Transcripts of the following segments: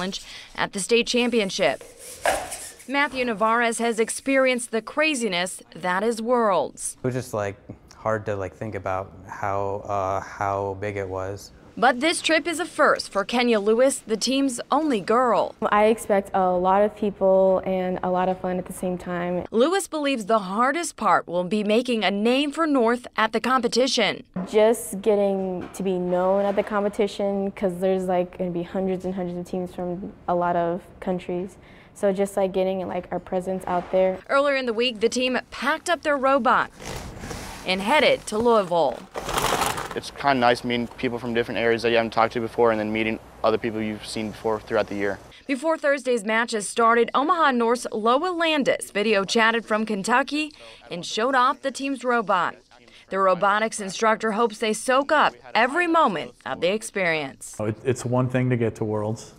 challenge at the state championship. Matthew Navarez has experienced the craziness that is Worlds. It was just hard to think about how big it was. But this trip is a first for Kenya Lewis, the team's only girl. I expect a lot of people and a lot of fun at the same time. Lewis believes the hardest part will be making a name for North at the competition. Just getting to be known at the competition, because there's going to be hundreds and hundreds of teams from a lot of countries. So just getting our presence out there. Earlier in the week, the team packed up their robot and headed to Louisville. It's kind of nice meeting people from different areas that you haven't talked to before and then meeting other people you've seen before throughout the year. Before Thursday's matches started, Omaha North's Loa Landis video chatted from Kentucky and showed off the team's robot. The robotics instructor hopes they soak up every moment of the experience. It's one thing to get to Worlds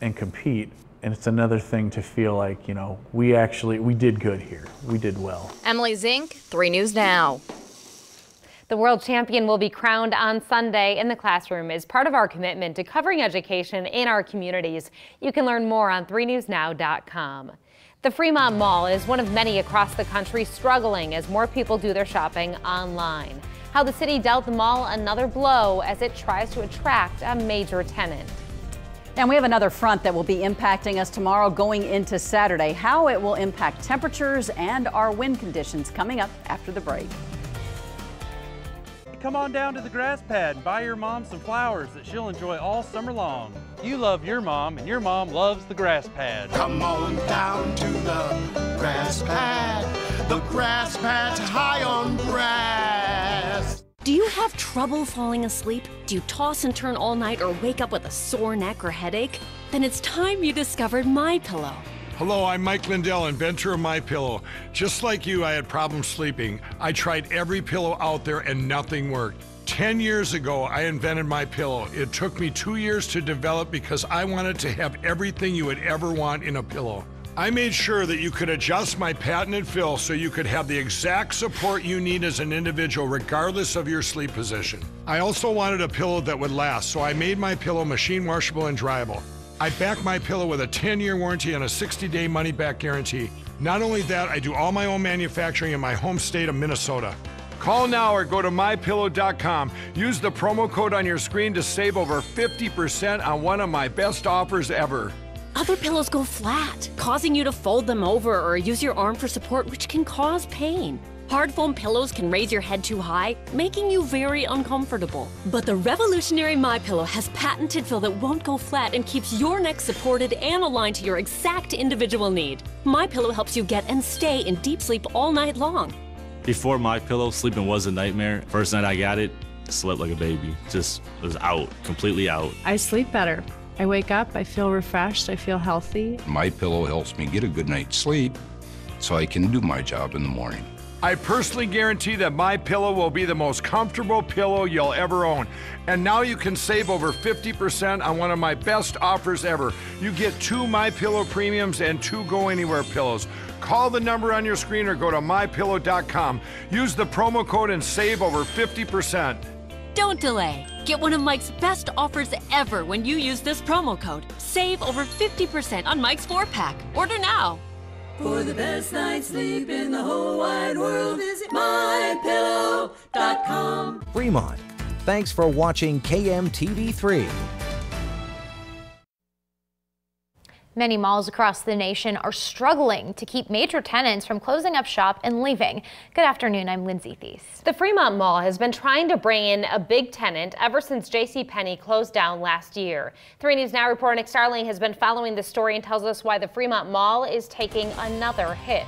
and compete, and it's another thing to feel like, we did good here. We did well. Emily Zink, 3 News Now. The world champion will be crowned on Sunday in the classroom as part of our commitment to covering education in our communities. You can learn more on 3newsnow.com. The Fremont Mall is one of many across the country struggling as more people do their shopping online. How the city dealt the mall another blow as it tries to attract a major tenant. And we have another front that will be impacting us tomorrow going into Saturday. How it will impact temperatures and our wind conditions coming up after the break. Come on down to the grass pad and buy your mom some flowers that she'll enjoy all summer long. You love your mom and your mom loves the grass pad. Come on down to the grass pad. The grass pad's high on grass. Do you have trouble falling asleep? Do you toss and turn all night or wake up with a sore neck or headache? Then it's time you discovered MyPillow. Hello, I'm Mike Lindell, inventor of MyPillow. Just like you, I had problems sleeping. I tried every pillow out there and nothing worked. 10 years ago, I invented MyPillow. It took me 2 years to develop because I wanted to have everything you would ever want in a pillow. I made sure that you could adjust my patented fill so you could have the exact support you need as an individual regardless of your sleep position. I also wanted a pillow that would last, so I made MyPillow machine washable and dryable. I back MyPillow with a 10-year warranty and a 60-day money-back guarantee. Not only that, I do all my own manufacturing in my home state of Minnesota. Call now or go to mypillow.com. Use the promo code on your screen to save over 50% on one of my best offers ever. Other pillows go flat, causing you to fold them over or use your arm for support, which can cause pain. Hard foam pillows can raise your head too high, making you very uncomfortable. But the revolutionary MyPillow has patented fill that won't go flat and keeps your neck supported and aligned to your exact individual need. MyPillow helps you get and stay in deep sleep all night long. Before MyPillow, sleeping was a nightmare. First night I got it, slept like a baby. Just was out, completely out. I sleep better. I wake up, I feel refreshed, I feel healthy. MyPillow helps me get a good night's sleep so I can do my job in the morning. I personally guarantee that MyPillow will be the most comfortable pillow you'll ever own. And now you can save over 50% on one of my best offers ever. You get 2 MyPillow premiums and 2 Go Anywhere pillows. Call the number on your screen or go to mypillow.com. Use the promo code and save over 50%. Don't delay. Get one of Mike's best offers ever when you use this promo code. Save over 50% on Mike's 4-pack. Order now. For the best night's sleep in the whole wide world, visit mypillow.com. Fremont, thanks for watching KMTV3. Many malls across the nation are struggling to keep major tenants from closing up shop and leaving. Good afternoon, I'm Lindsay Thies. The Fremont Mall has been trying to bring in a big tenant ever since JCPenney closed down last year. 3 News Now reporter Nick Starling has been following this story and tells us why the Fremont Mall is taking another hit.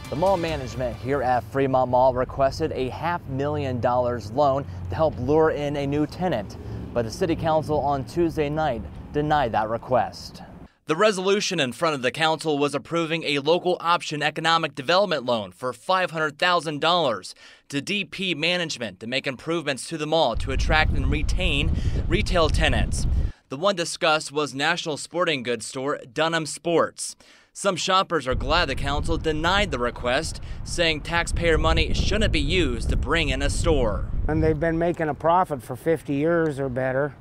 The mall management here at Fremont Mall requested a $500,000 loan to help lure in a new tenant, but the City Council on Tuesday night denied that request. The resolution in front of the council was approving a local option economic development loan for $500,000 to DP management to make improvements to the mall to attract and retain retail tenants. The one discussed was national sporting goods store Dunham Sports. Some shoppers are glad the council denied the request, saying taxpayer money shouldn't be used to bring in a store. And they've been making a profit for 50 years or better.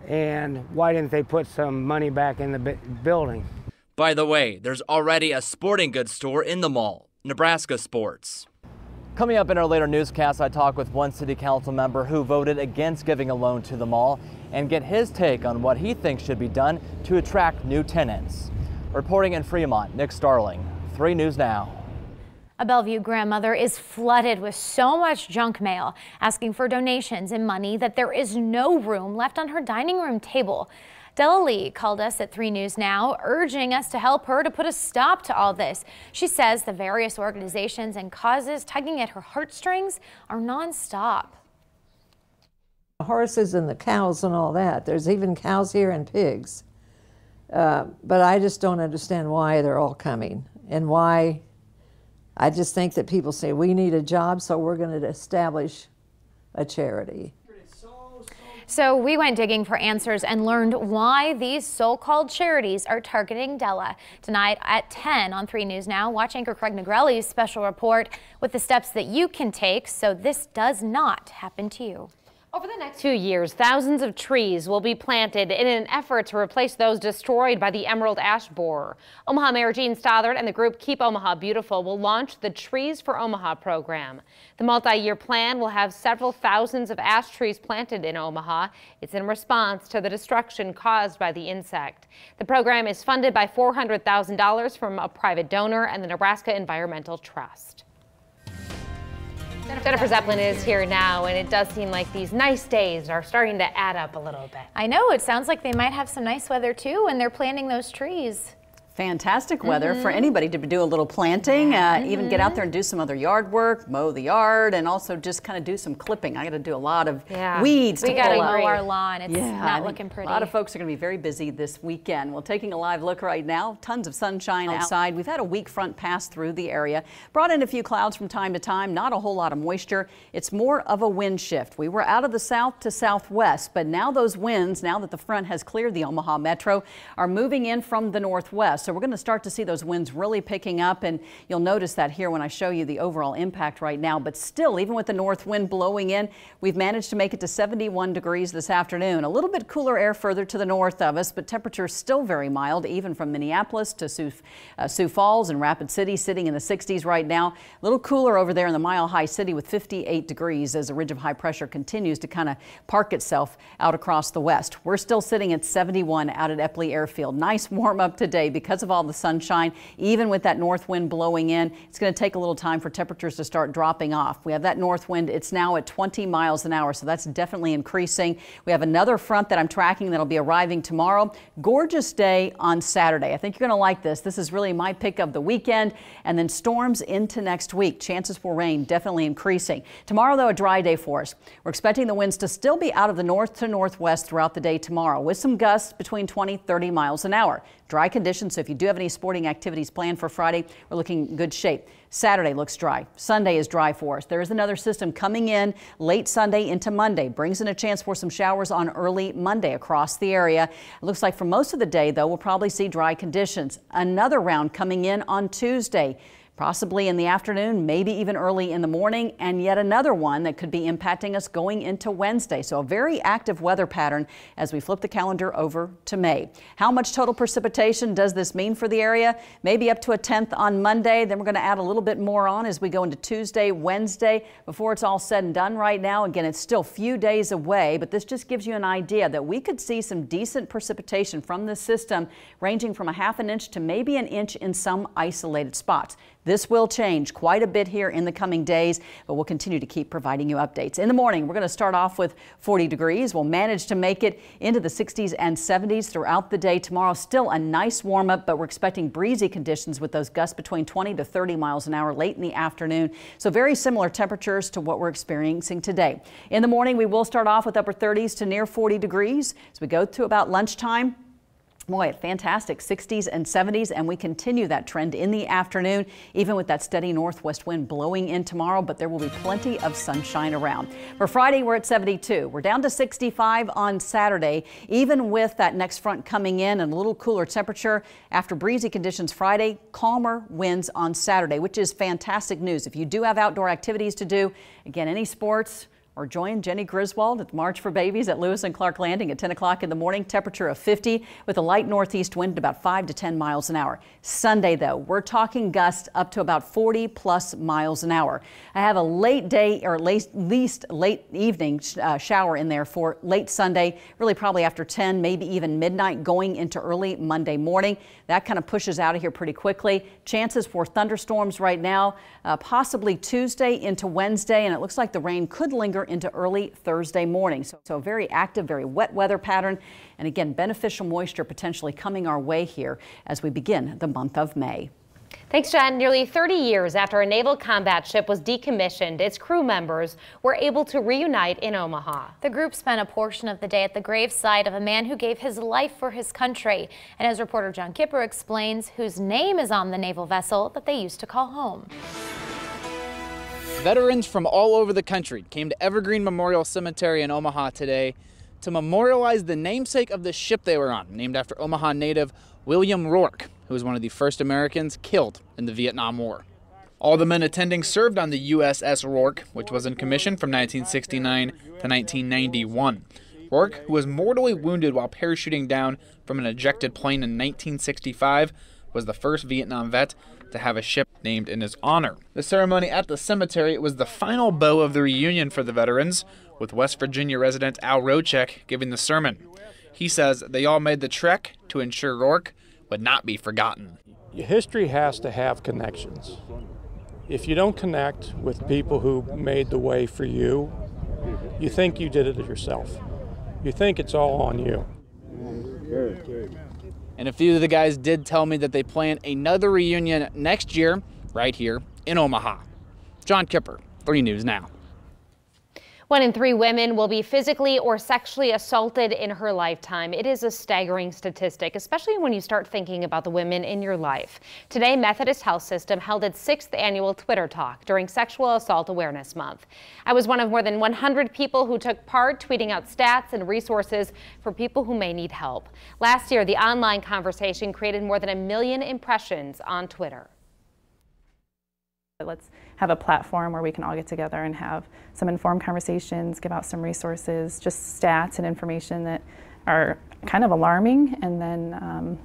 and why didn't they put some money back in the building? By the way, there's already a sporting goods store in the mall, Nebraska Sports. Coming up in our later newscast, I talk with one city council member who voted against giving a loan to the mall and get his take on what he thinks should be done to attract new tenants. Reporting in Fremont, Nick Starling, 3 News Now. A Bellevue grandmother is flooded with so much junk mail, asking for donations and money that there is no room left on her dining room table. Della Lee called us at 3 News Now, urging us to help her to put a stop to all this. She says the various organizations and causes tugging at her heartstrings are nonstop. The horses and the cows and all that. There's even cows here and pigs. But I just don't understand why they're all coming and why. I just think that people say we need a job, so we're going to establish a charity. So we went digging for answers and learned why these so-called charities are targeting Della. Tonight at 10 on 3 News Now, watch anchor Craig Negrelli's special report with the steps that you can take so this does not happen to you. Over the next 2 years, thousands of trees will be planted in an effort to replace those destroyed by the emerald ash borer. Omaha Mayor Gene Stothert and the group Keep Omaha Beautiful will launch the Trees for Omaha program. The multi-year plan will have several thousands of ash trees planted in Omaha. It's in response to the destruction caused by the insect. The program is funded by $400,000 from a private donor and the Nebraska Environmental Trust. Jennifer Zeppelin is here now, and it does seem like these nice days are starting to add up a little bit. I know, it sounds like they might have some nice weather too when they're planting those trees. Fantastic weather for anybody to do a little planting, even get out there and do some other yard work, mow the yard, and also just kind of do some clipping. I got to do a lot of weeds to We got to mow our lawn. It's Yeah, not looking pretty. A lot of folks are going to be very busy this weekend. Well, taking a live look right now, tons of sunshine outside. We've had a weak front pass through the area, brought in a few clouds from time to time, not a whole lot of moisture. It's more of a wind shift. We were out of the south to southwest, but now those winds, now that the front has cleared the Omaha metro, are moving in from the northwest. So we're going to start to see those winds really picking up, and you'll notice that here when I show you the overall impact right now. But still, even with the north wind blowing in, we've managed to make it to 71 degrees this afternoon. A little bit cooler air further to the north of us, but temperatures still very mild, even from Minneapolis to Sioux Falls and Rapid City, sitting in the 60s right now. A little cooler over there in the Mile High City with 58 degrees as a ridge of high pressure continues to kind of park itself out across the west. We're still sitting at 71 out at Epley Airfield. Nice warm up today because of all the sunshine. Even with that north wind blowing in, it's going to take a little time for temperatures to start dropping off. We have that north wind. It's now at 20 miles an hour, so that's definitely increasing. We have another front that I'm tracking that'll be arriving tomorrow. Gorgeous day on Saturday. I think you're going to like this. This is really my pick of the weekend, and then storms into next week. Chances for rain definitely increasing. Tomorrow, though, a dry day for us. We're expecting the winds to still be out of the north to northwest throughout the day tomorrow, with some gusts between 20-30 miles an hour. Dry conditions, so if you do have any sporting activities planned for Friday, we're looking in good shape. Saturday looks dry. Sunday is dry for us. There is another system coming in late Sunday into Monday. Brings in a chance for some showers on early Monday across the area. It looks like for most of the day, though, we'll probably see dry conditions. Another round coming in on Tuesday. Possibly in the afternoon, maybe even early in the morning, and yet another one that could be impacting us going into Wednesday. So a very active weather pattern as we flip the calendar over to May. How much total precipitation does this mean for the area? Maybe up to a 1/10 on Monday. Then we're going to add a little bit more on as we go into Tuesday, Wednesday, before it's all said and done right now. Again, it's still a few days away, but this just gives you an idea that we could see some decent precipitation from this system, ranging from a 1/2 inch to maybe an inch in some isolated spots. This will change quite a bit here in the coming days, but we'll continue to keep providing you updates. In the morning, we're going to start off with 40 degrees. We'll manage to make it into the 60s and 70s throughout the day. Tomorrow, still a nice warm up, but we're expecting breezy conditions with those gusts between 20 to 30 miles an hour late in the afternoon. So very similar temperatures to what we're experiencing today. In the morning, we will start off with upper 30s to near 40 degrees. As we go to about lunchtime, boy, fantastic 60s and 70s, and we continue that trend in the afternoon, even with that steady northwest wind blowing in tomorrow, but there will be plenty of sunshine around. For Friday, we're at 72. We're down to 65 on Saturday, even with that next front coming in and a little cooler temperature. After breezy conditions Friday, calmer winds on Saturday, which is fantastic news. If you do have outdoor activities to do, again, any sports, Or join Jenny Griswold at the March for Babies at Lewis and Clark Landing at 10 o'clock in the morning. Temperature of 50 with a light northeast wind at about 5 to 10 miles an hour. Sunday, though, we're talking gusts up to about 40 plus miles an hour. I have a late day or late evening shower in there for late Sunday, really probably after 10, maybe even midnight, going into early Monday morning. That kind of pushes out of here pretty quickly. Chances for thunderstorms right now, possibly Tuesday into Wednesday, and it looks like the rain could linger into early Thursday morning. So a very active, very wet weather pattern. And again, beneficial moisture potentially coming our way here as we begin the month of May. Thanks, Jen. Nearly 30 years after a naval combat ship was decommissioned, its crew members were able to reunite in Omaha. The group spent a portion of the day at the gravesite of a man who gave his life for his country. And as reporter John Kipper explains, whose name is on the naval vessel that they used to call home. Veterans from all over the country came to Evergreen Memorial Cemetery in Omaha today to memorialize the namesake of the ship they were on, named after Omaha native William Roark, who was one of the first Americans killed in the Vietnam War. All the men attending served on the U.S.S. Roark, which was in commission from 1969 to 1991. Roark, who was mortally wounded while parachuting down from an ejected plane in 1965, was the first Vietnam vet to have a ship named in his honor. The ceremony at the cemetery was the final bow of the reunion for the veterans, with West Virginia resident Al Rochek giving the sermon. He says they all made the trek to ensure Roark would not be forgotten. History has to have connections. If you don't connect with people who made the way for you, you think you did it yourself. You think it's all on you. And a few of the guys did tell me that they plan another reunion next year, right here in Omaha. John Kipper, 3 News Now. 1 in 3 women will be physically or sexually assaulted in her lifetime. It is a staggering statistic, especially when you start thinking about the women in your life. Today, Methodist Health System held its 6th annual Twitter Talk during Sexual Assault Awareness Month. I was one of more than 100 people who took part, tweeting out stats and resources for people who may need help. Last year, the online conversation created more than 1 million impressions on Twitter. Let's have a platform where we can all get together and have some informed conversations, give out some resources, just stats and information that are kind of alarming, and then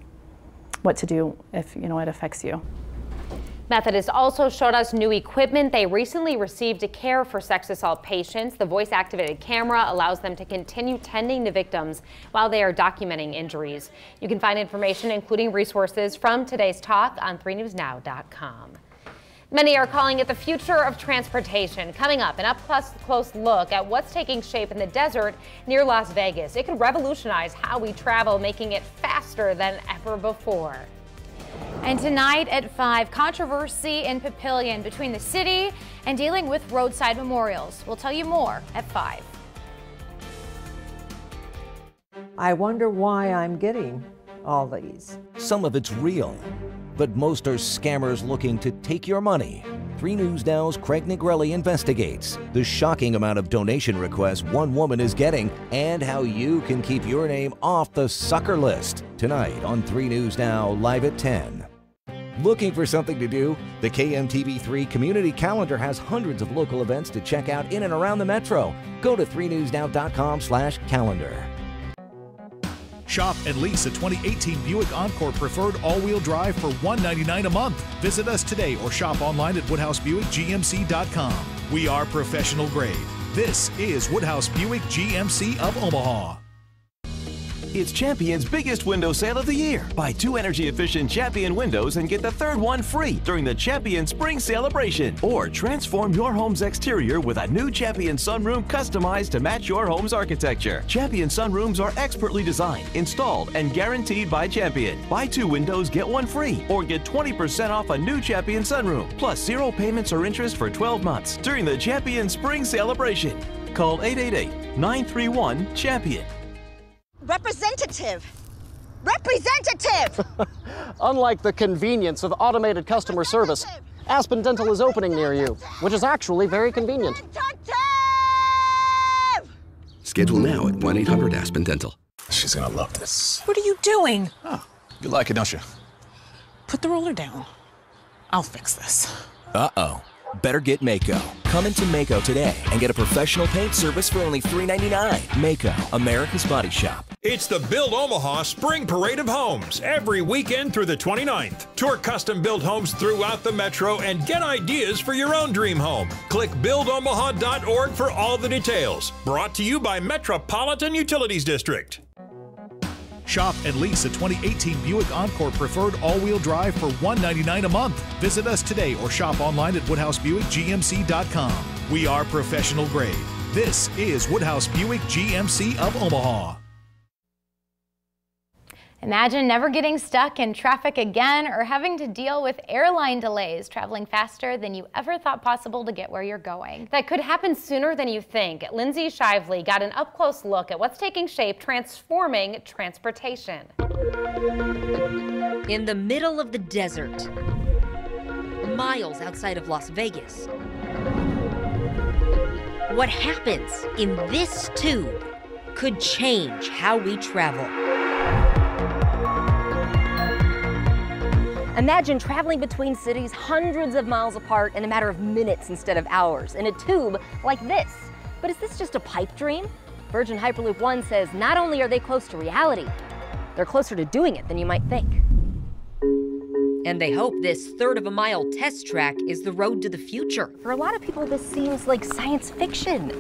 what to do if it affects you. Methodist also showed us new equipment they recently received to care for sex assault patients. The voice-activated camera allows them to continue tending to victims while they are documenting injuries. You can find information, including resources from today's talk, on 3newsnow.com. Many are calling it the future of transportation. Coming up, an up-close look at what's taking shape in the desert near Las Vegas. It could revolutionize how we travel, making it faster than ever before. And tonight at 5, controversy in Papillion between the city and dealing with roadside memorials. We'll tell you more at 5. I wonder why I'm getting all these. Some of it's real, but most are scammers looking to take your money. 3 News Now's Craig Negrelli investigates the shocking amount of donation requests one woman is getting and how you can keep your name off the sucker list. Tonight on 3 News Now, live at 10. Looking for something to do? The KMTV3 Community Calendar has hundreds of local events to check out in and around the metro. Go to 3newsnow.com/calendar. Shop and lease a 2018 Buick Encore Preferred all-wheel drive for $199 a month. Visit us today or shop online at WoodhouseBuickGMC.com. We are professional grade. This is Woodhouse Buick GMC of Omaha. It's Champion's biggest window sale of the year. Buy 2 energy-efficient Champion windows and get the 3rd one free during the Champion Spring Celebration. Or transform your home's exterior with a new Champion sunroom customized to match your home's architecture. Champion sunrooms are expertly designed, installed, and guaranteed by Champion. Buy 2 windows, get 1 free, or get 20% off a new Champion sunroom, plus 0 payments or interest for 12 months during the Champion Spring Celebration. Call 888-931-CHAMPION. Representative! Unlike the convenience of automated customer service, Aspen Dental is opening near you, which is actually very convenient. Schedule now at 1-800-ASPEN-DENTAL. She's gonna love this. What are you doing? Oh, you like it, don't you? Put the roller down. I'll fix this. Uh-oh. Better get Mako. Come into Mako today and get a professional paint service for only $3.99. Mako, America's Body Shop. It's the Build Omaha Spring Parade of Homes every weekend through the 29th. Tour custom-built homes throughout the metro and get ideas for your own dream home. Click buildomaha.org for all the details. Brought to you by Metropolitan Utilities District. Shop and lease a 2018 Buick Encore Preferred all-wheel drive for $199 a month. Visit us today or shop online at WoodhouseBuickGMC.com. We are professional grade. This is Woodhouse Buick GMC of Omaha. Imagine never getting stuck in traffic again or having to deal with airline delays, traveling faster than you ever thought possible to get where you're going. That could happen sooner than you think. Lindsay Shively got an up-close look at what's taking shape transforming transportation. In the middle of the desert, miles outside of Las Vegas, what happens in this tube could change how we travel. Imagine traveling between cities hundreds of miles apart in a matter of minutes instead of hours in a tube like this. But is this just a pipe dream? Virgin Hyperloop One says not only are they close to reality, they're closer to doing it than you might think. And they hope this third-of-a-mile test track is the road to the future. For a lot of people, this seems like science fiction.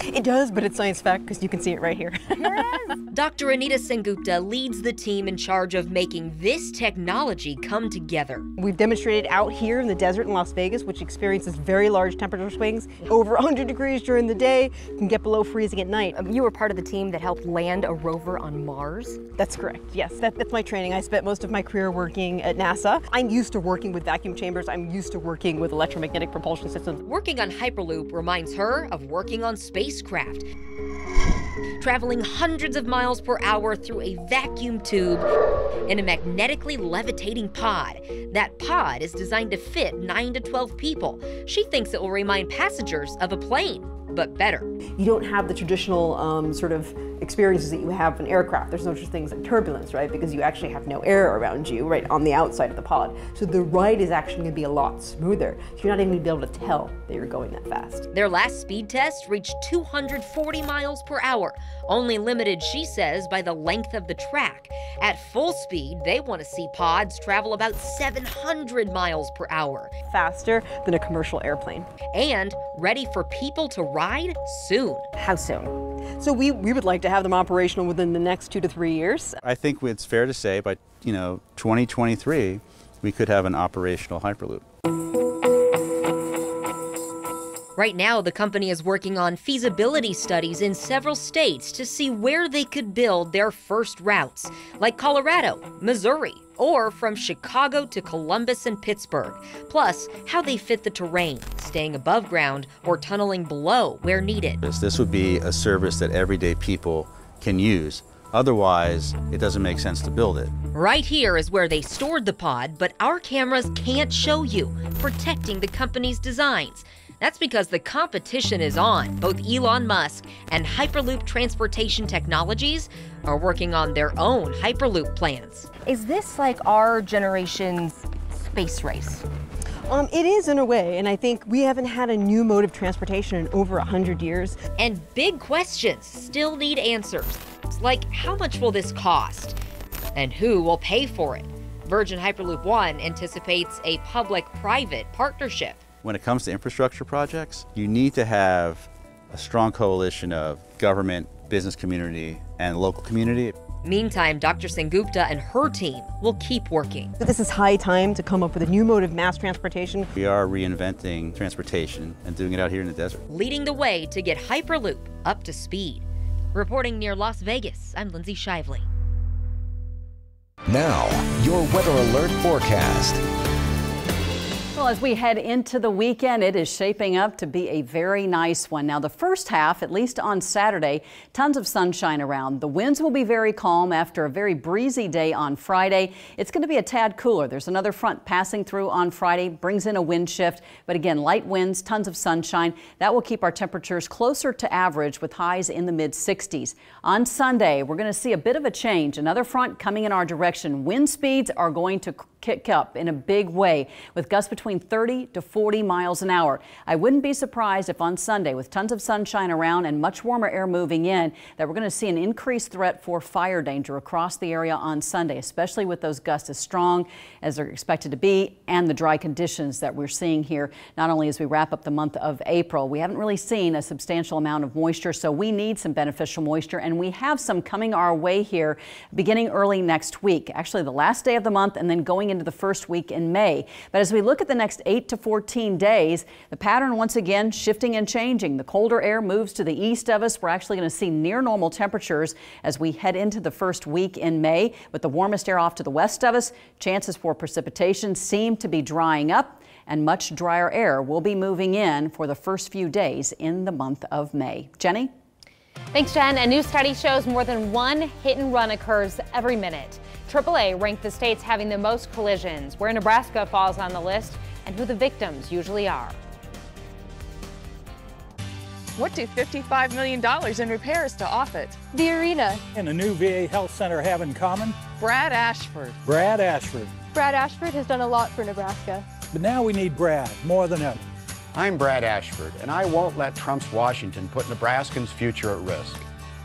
It does, but it's science fact because you can see it right here. Here it is. Dr. Anita Sengupta leads the team in charge of making this technology come together. We've demonstrated out here in the desert in Las Vegas, which experiences very large temperature swings. Over 100 degrees during the day, can get below freezing at night. You were part of the team that helped land a rover on Mars? That's correct, yes. That's my training. I spent most of my career working at NASA. I'm used to working with vacuum chambers. I'm used to working with electromagnetic propulsion systems. Working on Hyperloop reminds her of working on spacecraft. Traveling hundreds of miles per hour through a vacuum tube in a magnetically levitating pod. That pod is designed to fit 9 to 12 people. She thinks it will remind passengers of a plane, but better. You don't have the traditional sort of experiences that you have in aircraft. There's no such thing as turbulence, right? Because you actually have no air around you, right, on the outside of the pod. So the ride is actually going to be a lot smoother. So you're not even going to be able to tell that you're going that fast. Their last speed test reached 240 miles per hour, only limited, she says, by the length of the track. At full speed, they want to see pods travel about 700 miles per hour. Faster than a commercial airplane. And ready for people to ride soon. How soon? So we would like to have them operational within the next 2 to 3 years. I think it's fair to say by 2023 we could have an operational Hyperloop. Right now, the company is working on feasibility studies in several states to see where they could build their first routes, like Colorado, Missouri, or from Chicago to Columbus and Pittsburgh, plus how they fit the terrain, staying above ground or tunneling below where needed. This would be a service that everyday people can use. Otherwise, it doesn't make sense to build it. Right here is where they stored the pod, but our cameras can't show you, protecting the company's designs. That's because the competition is on. Both Elon Musk and Hyperloop Transportation Technologies are working on their own Hyperloop plans. Is this like our generation's space race? It is in a way, and I think we haven't had a new mode of transportation in over 100 years. And big questions still need answers, like how much will this cost? And who will pay for it? Virgin Hyperloop One anticipates a public-private partnership. When it comes to infrastructure projects, you need to have a strong coalition of government, business community, and local community. Meantime, Dr. Sengupta and her team will keep working. This is high time to come up with a new mode of mass transportation. We are reinventing transportation and doing it out here in the desert. Leading the way to get Hyperloop up to speed. Reporting near Las Vegas, I'm Lindsay Shively. Now, your weather alert forecast. Well, as we head into the weekend, it is shaping up to be a very nice one. Now, the first half, at least on Saturday, tons of sunshine around. The winds will be very calm after a very breezy day on Friday. It's going to be a tad cooler. There's another front passing through on Friday, brings in a wind shift. But again, light winds, tons of sunshine. That will keep our temperatures closer to average with highs in the mid-60s. On Sunday, we're going to see a bit of a change. Another front coming in our direction. Wind speeds are going to kick up in a big way with gusts between between 30 to 40 miles an hour. I wouldn't be surprised if on Sunday, with tons of sunshine around and much warmer air moving in, that we're going to see an increased threat for fire danger across the area on Sunday, especially with those gusts as strong as they're expected to be and the dry conditions that we're seeing here, not only as we wrap up the month of April. We haven't really seen a substantial amount of moisture, so we need some beneficial moisture, and we have some coming our way here beginning early next week, actually the last day of the month and then going into the first week in May. But as we look at the next 8 to 14 days, the pattern once again shifting and changing. The colder air moves to the east of us. We're actually going to see near normal temperatures as we head into the first week in May, with the warmest air off to the west of us. Chances for precipitation seem to be drying up, and much drier air will be moving in for the first few days in the month of May. Jenny? Thanks, Jen. A new study shows more than one hit and run occurs every minute. AAA ranked the states having the most collisions, where Nebraska falls on the list, and who the victims usually are. What do $55 million in repairs to Offutt, the arena, and a new VA health center have in common? Brad Ashford. Brad Ashford has done a lot for Nebraska. But now we need Brad more than ever. I'm Brad Ashford, and I won't let Trump's Washington put Nebraskans' future at risk.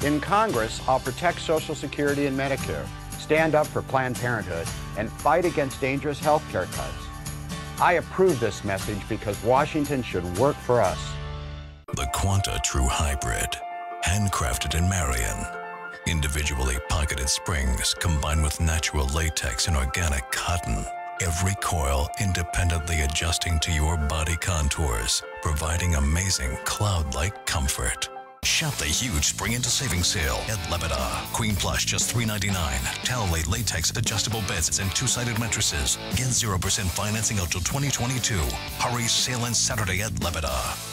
In Congress, I'll protect Social Security and Medicare, stand up for Planned Parenthood, and fight against dangerous health care cuts. I approve this message because Washington should work for us. The Quanta True Hybrid, handcrafted in Marion. Individually pocketed springs combined with natural latex and organic cotton. Every coil independently adjusting to your body contours, providing amazing cloud-like comfort. Shop the huge Spring into Savings sale at Lebeda. Queen Plush just $3.99. Talolate latex adjustable beds and two-sided mattresses. Get 0% financing until 2022. Hurry, sale ends Saturday at Lebeda.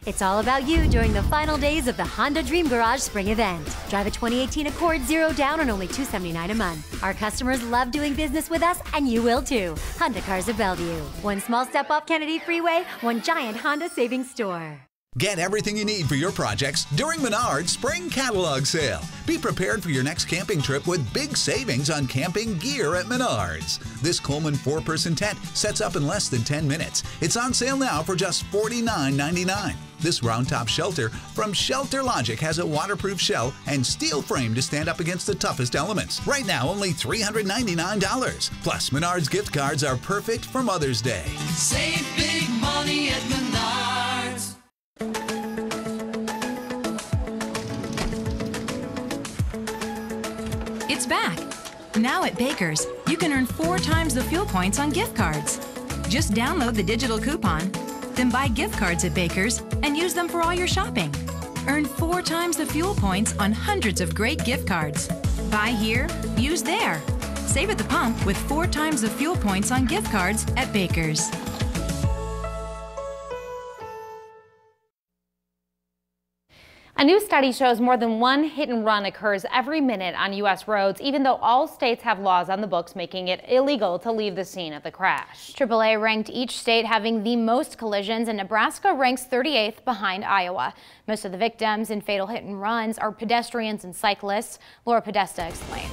It's all about you during the final days of the Honda Dream Garage Spring event. Drive a 2018 Accord 0 down on only $279 a month. Our customers love doing business with us, and you will too. Honda Cars of Bellevue. One small step off Kennedy Freeway, one giant Honda savings store. Get everything you need for your projects during Menards Spring Catalog Sale. Be prepared for your next camping trip with big savings on camping gear at Menards. This Coleman 4-person tent sets up in less than 10 minutes. It's on sale now for just $49.99. This round-top shelter from Shelter Logic has a waterproof shell and steel frame to stand up against the toughest elements. Right now, only $399. Plus, Menards gift cards are perfect for Mother's Day. Save big money at Menards. It's back. Now at Baker's, you can earn 4 times the fuel points on gift cards. Just download the digital coupon, then buy gift cards at Baker's and use them for all your shopping. Earn 4 times the fuel points on hundreds of great gift cards. Buy here, use there. Save at the pump with 4 times the fuel points on gift cards at Baker's. A new study shows more than one hit and run occurs every minute on U.S. roads, even though all states have laws on the books making it illegal to leave the scene of the crash. AAA ranked each state having the most collisions, and Nebraska ranks 38th behind Iowa. Most of the victims in fatal hit and runs are pedestrians and cyclists. Laura Podesta explains.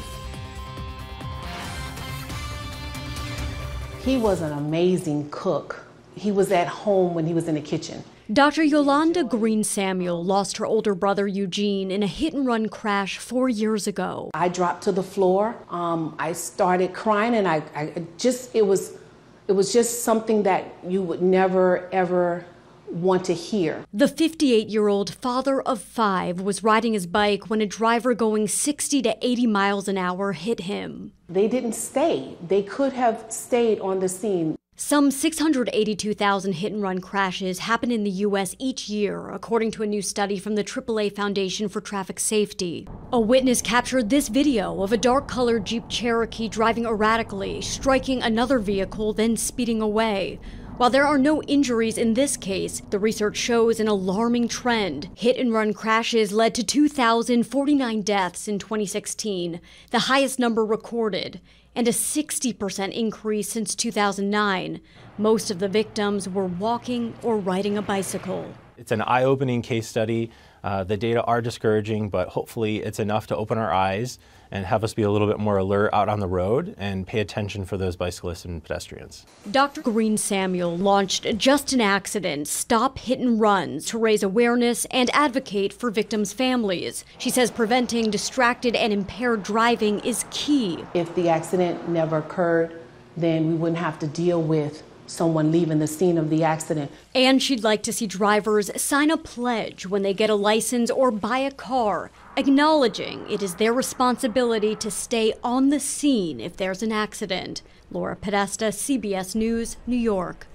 He was an amazing cook. He was at home when he was in the kitchen. Dr. Yolanda Green Samuel lost her older brother Eugene in a hit-and-run crash 4 years ago. I dropped to the floor. I started crying, and it was just something that you would never ever want to hear. The 58-year-old father of 5 was riding his bike when a driver going 60 to 80 miles an hour hit him. They didn't stay. They could have stayed on the scene. Some 682,000 hit-and-run crashes happen in the U.S. each year, according to a new study from the AAA Foundation for Traffic Safety. A witness captured this video of a dark-colored Jeep Cherokee driving erratically, striking another vehicle, then speeding away. While there are no injuries in this case, the research shows an alarming trend. Hit-and-run crashes led to 2,049 deaths in 2016, the highest number recorded, and a 60% increase since 2009. Most of the victims were walking or riding a bicycle. It's an eye-opening case study The data are discouraging, but hopefully it's enough to open our eyes and have us be a little bit more alert out on the road and pay attention for those bicyclists and pedestrians. Dr. Green Samuel launched Just an Accident, Stop Hit and Runs to raise awareness and advocate for victims' families. She says preventing distracted and impaired driving is key. If the accident never occurred, then we wouldn't have to deal with someone leaving the scene of the accident. And she'd like to see drivers sign a pledge when they get a license or buy a car, acknowledging it is their responsibility to stay on the scene if there's an accident. Laura Podesta, CBS News, New York.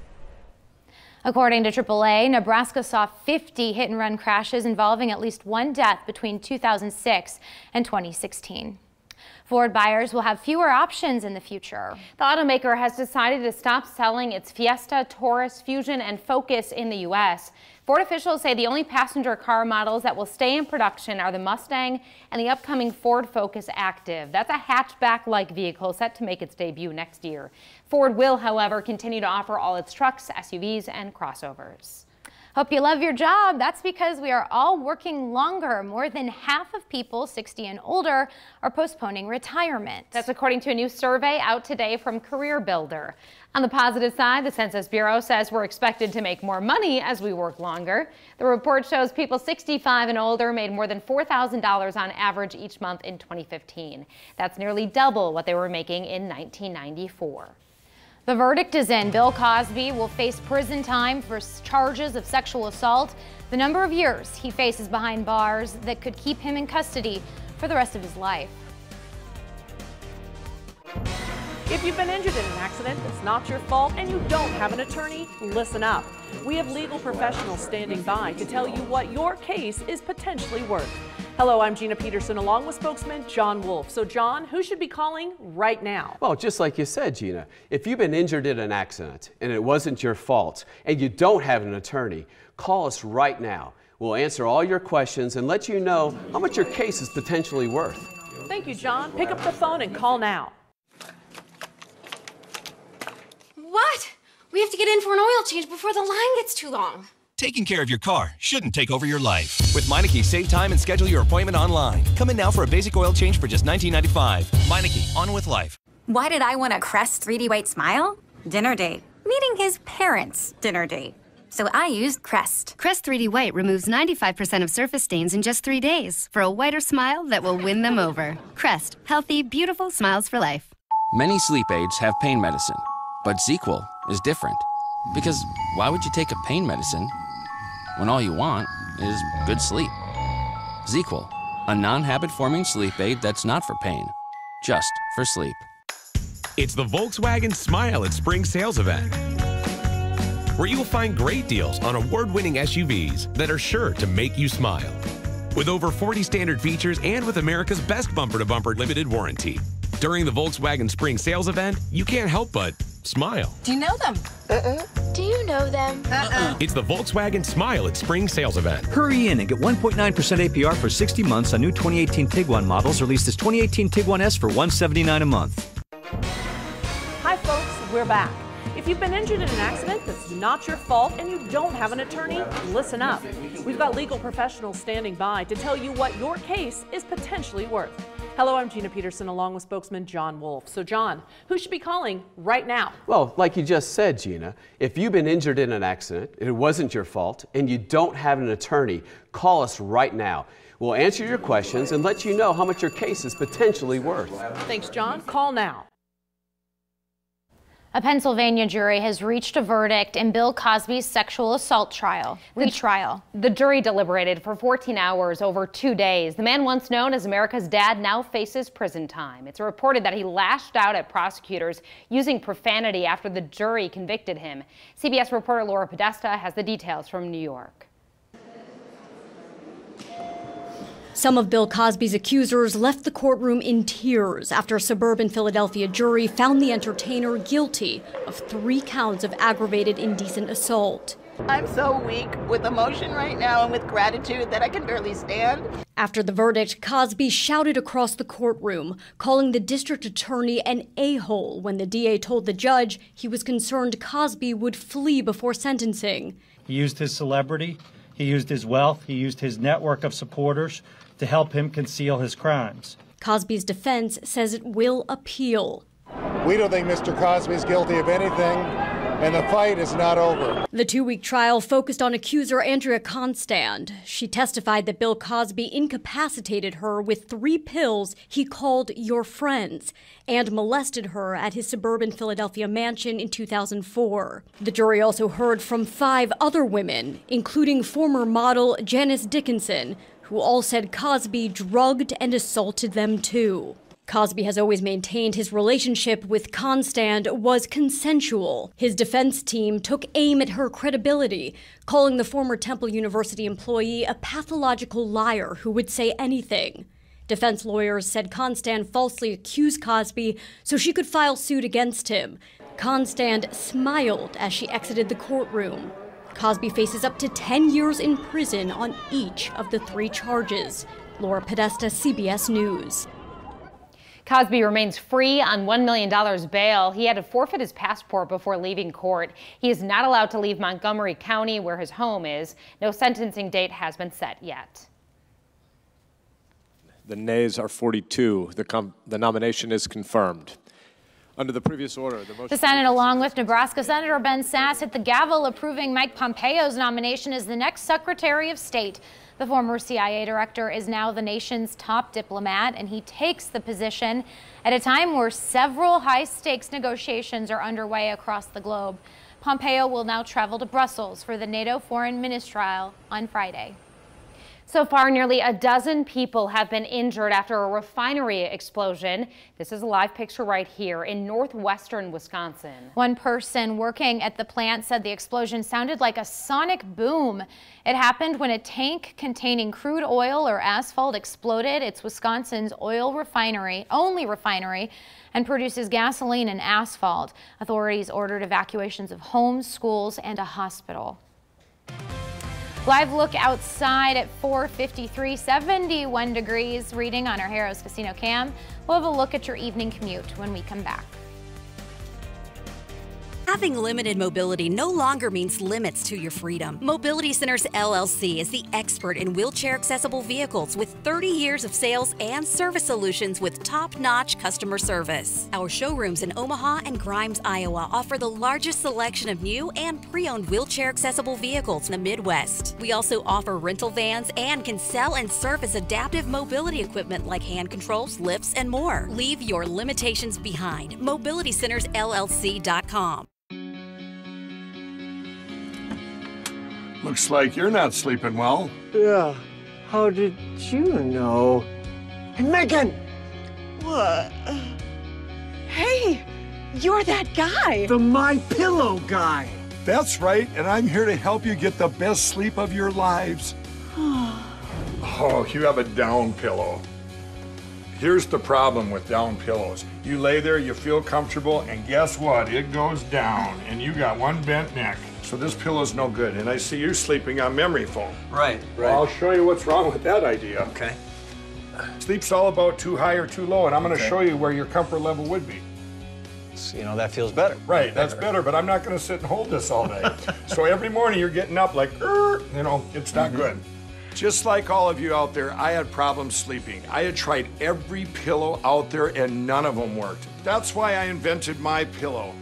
According to AAA, Nebraska saw 50 hit-and-run crashes involving at least one death between 2006 and 2016. Ford buyers will have fewer options in the future. The automaker has decided to stop selling its Fiesta, Taurus, Fusion, and Focus in the U.S. Ford officials say the only passenger car models that will stay in production are the Mustang and the upcoming Ford Focus Active. That's a hatchback-like vehicle set to make its debut next year. Ford will, however, continue to offer all its trucks, SUVs, and crossovers. Hope you love your job. That's because we are all working longer. More than half of people 60 and older are postponing retirement. That's according to a new survey out today from Career Builder. On the positive side, the Census Bureau says we're expected to make more money as we work longer. The report shows people 65 and older made more than $4,000 on average each month in 2015. That's nearly double what they were making in 1994. The verdict is in. Bill Cosby will face prison time for charges of sexual assault. The number of years he faces behind bars that could keep him in custody for the rest of his life. If you've been injured in an accident that's not your fault and you don't have an attorney, listen up. We have legal professionals standing by to tell you what your case is potentially worth. Hello, I'm Gina Peterson along with spokesman John Wolf. So John, who should be calling right now? Well, just like you said, Gina, if you've been injured in an accident and it wasn't your fault and you don't have an attorney, call us right now. We'll answer all your questions and let you know how much your case is potentially worth. Thank you, John. Pick up the phone and call now. What? We have to get in for an oil change before the line gets too long. Taking care of your car shouldn't take over your life. With Meineke, save time and schedule your appointment online. Come in now for a basic oil change for just $19.95. Meineke, on with life. Why did I want a Crest 3D White Smile? Dinner date. Meeting his parents' dinner date. So I used Crest. Crest 3D White removes 95% of surface stains in just 3 days for a whiter smile that will win them over. Crest, healthy, beautiful smiles for life. Many sleep aids have pain medicine, but ZzzQuil is different. Because why would you take a pain medicine when all you want is good sleep? ZzzQuil, a non-habit-forming sleep aid that's not for pain, just for sleep. It's the Volkswagen Smile at Spring Sales Event, where you will find great deals on award-winning SUVs that are sure to make you smile. With over 40 standard features and with America's best bumper-to-bumper limited warranty. During the Volkswagen Spring Sales Event, you can't help but smile. Do you know them? Do you know them? It's the Volkswagen Smile at Spring Sales Event. Hurry in and get 1.9% APR for 60 months on new 2018 Tiguan models released as 2018 Tiguan S for $179 a month. Hi folks, we're back. If you've been injured in an accident that's not your fault and you don't have an attorney, listen up. We've got legal professionals standing by to tell you what your case is potentially worth. Hello, I'm Gina Peterson along with spokesman John Wolf. So John, who should be calling right now? Well, like you just said, Gina, if you've been injured in an accident, and it wasn't your fault, and you don't have an attorney, call us right now. We'll answer your questions and let you know how much your case is potentially worth. Thanks, John. Call now. A Pennsylvania jury has reached a verdict in Bill Cosby's sexual assault retrial. The jury deliberated for 14 hours over 2 days. The man once known as America's dad now faces prison time. It's reported that he lashed out at prosecutors using profanity after the jury convicted him. CBS reporter Laura Podesta has the details from New York. Some of Bill Cosby's accusers left the courtroom in tears after a suburban Philadelphia jury found the entertainer guilty of 3 counts of aggravated indecent assault. I'm so weak with emotion right now and with gratitude that I can barely stand. After the verdict, Cosby shouted across the courtroom, calling the district attorney an a-hole when the DA told the judge he was concerned Cosby would flee before sentencing. He used his celebrity. He used his wealth, he used his network of supporters to help him conceal his crimes. Cosby's defense says it will appeal. We don't think Mr. Cosby is guilty of anything, and the fight is not over. The 2-week trial focused on accuser Andrea Constand. She testified that Bill Cosby incapacitated her with 3 pills he called your friends and molested her at his suburban Philadelphia mansion in 2004. The jury also heard from 5 other women, including former model Janice Dickinson, who all said Cosby drugged and assaulted them too. Cosby has always maintained his relationship with Constand was consensual. His defense team took aim at her credibility, calling the former Temple University employee a pathological liar who would say anything. Defense lawyers said Constand falsely accused Cosby so she could file suit against him. Constand smiled as she exited the courtroom. Cosby faces up to 10 years in prison on each of the 3 charges. Laura Podesta, CBS News. Cosby remains free on $1 million bail. He had to forfeit his passport before leaving court. He is not allowed to leave Montgomery County, where his home is. No sentencing date has been set yet. The nays are 42. The nomination is confirmed. Under the previous order, the Senate, along with Nebraska Senator Ben Sasse, hit the gavel approving Mike Pompeo's nomination as the next Secretary of State. The former CIA director is now the nation's top diplomat, and he takes the position at a time where several high-stakes negotiations are underway across the globe. Pompeo will now travel to Brussels for the NATO Foreign Ministerial on Friday. So far, nearly a dozen people have been injured after a refinery explosion. This is a live picture right here in northwestern Wisconsin. One person working at the plant said the explosion sounded like a sonic boom. It happened when a tank containing crude oil or asphalt exploded. It's Wisconsin's only refinery, and produces gasoline and asphalt. Authorities ordered evacuations of homes, schools, and a hospital. Live look outside at 4:53, 71 degrees reading on our Harrah's Casino cam. We'll have a look at your evening commute when we come back. Having limited mobility no longer means limits to your freedom. Mobility Centers LLC is the expert in wheelchair-accessible vehicles with 30 years of sales and service solutions with top-notch customer service. Our showrooms in Omaha and Grimes, Iowa offer the largest selection of new and pre-owned wheelchair-accessible vehicles in the Midwest. We also offer rental vans and can sell and service adaptive mobility equipment like hand controls, lifts, and more. Leave your limitations behind. MobilityCentersLLC.com. Looks like you're not sleeping well. Yeah. How did you know? Hey, Megan! What? Hey, you're that guy. The MyPillow guy. That's right, and I'm here to help you get the best sleep of your lives. Oh, you have a down pillow. Here's the problem with down pillows. You lay there, you feel comfortable, and guess what? It goes down, and you got one bent neck. So this pillow's no good, and I see you're sleeping on memory foam. Right. Well, I'll show you what's wrong with that idea. Okay. Sleep's all about too high or too low, and I'm going to show you where your comfort level would be. So, that feels better. Right, that's better, but I'm not going to sit and hold this all day. So every morning you're getting up like, it's not good. Just like all of you out there, I had problems sleeping. I had tried every pillow out there and none of them worked. That's why I invented MyPillow.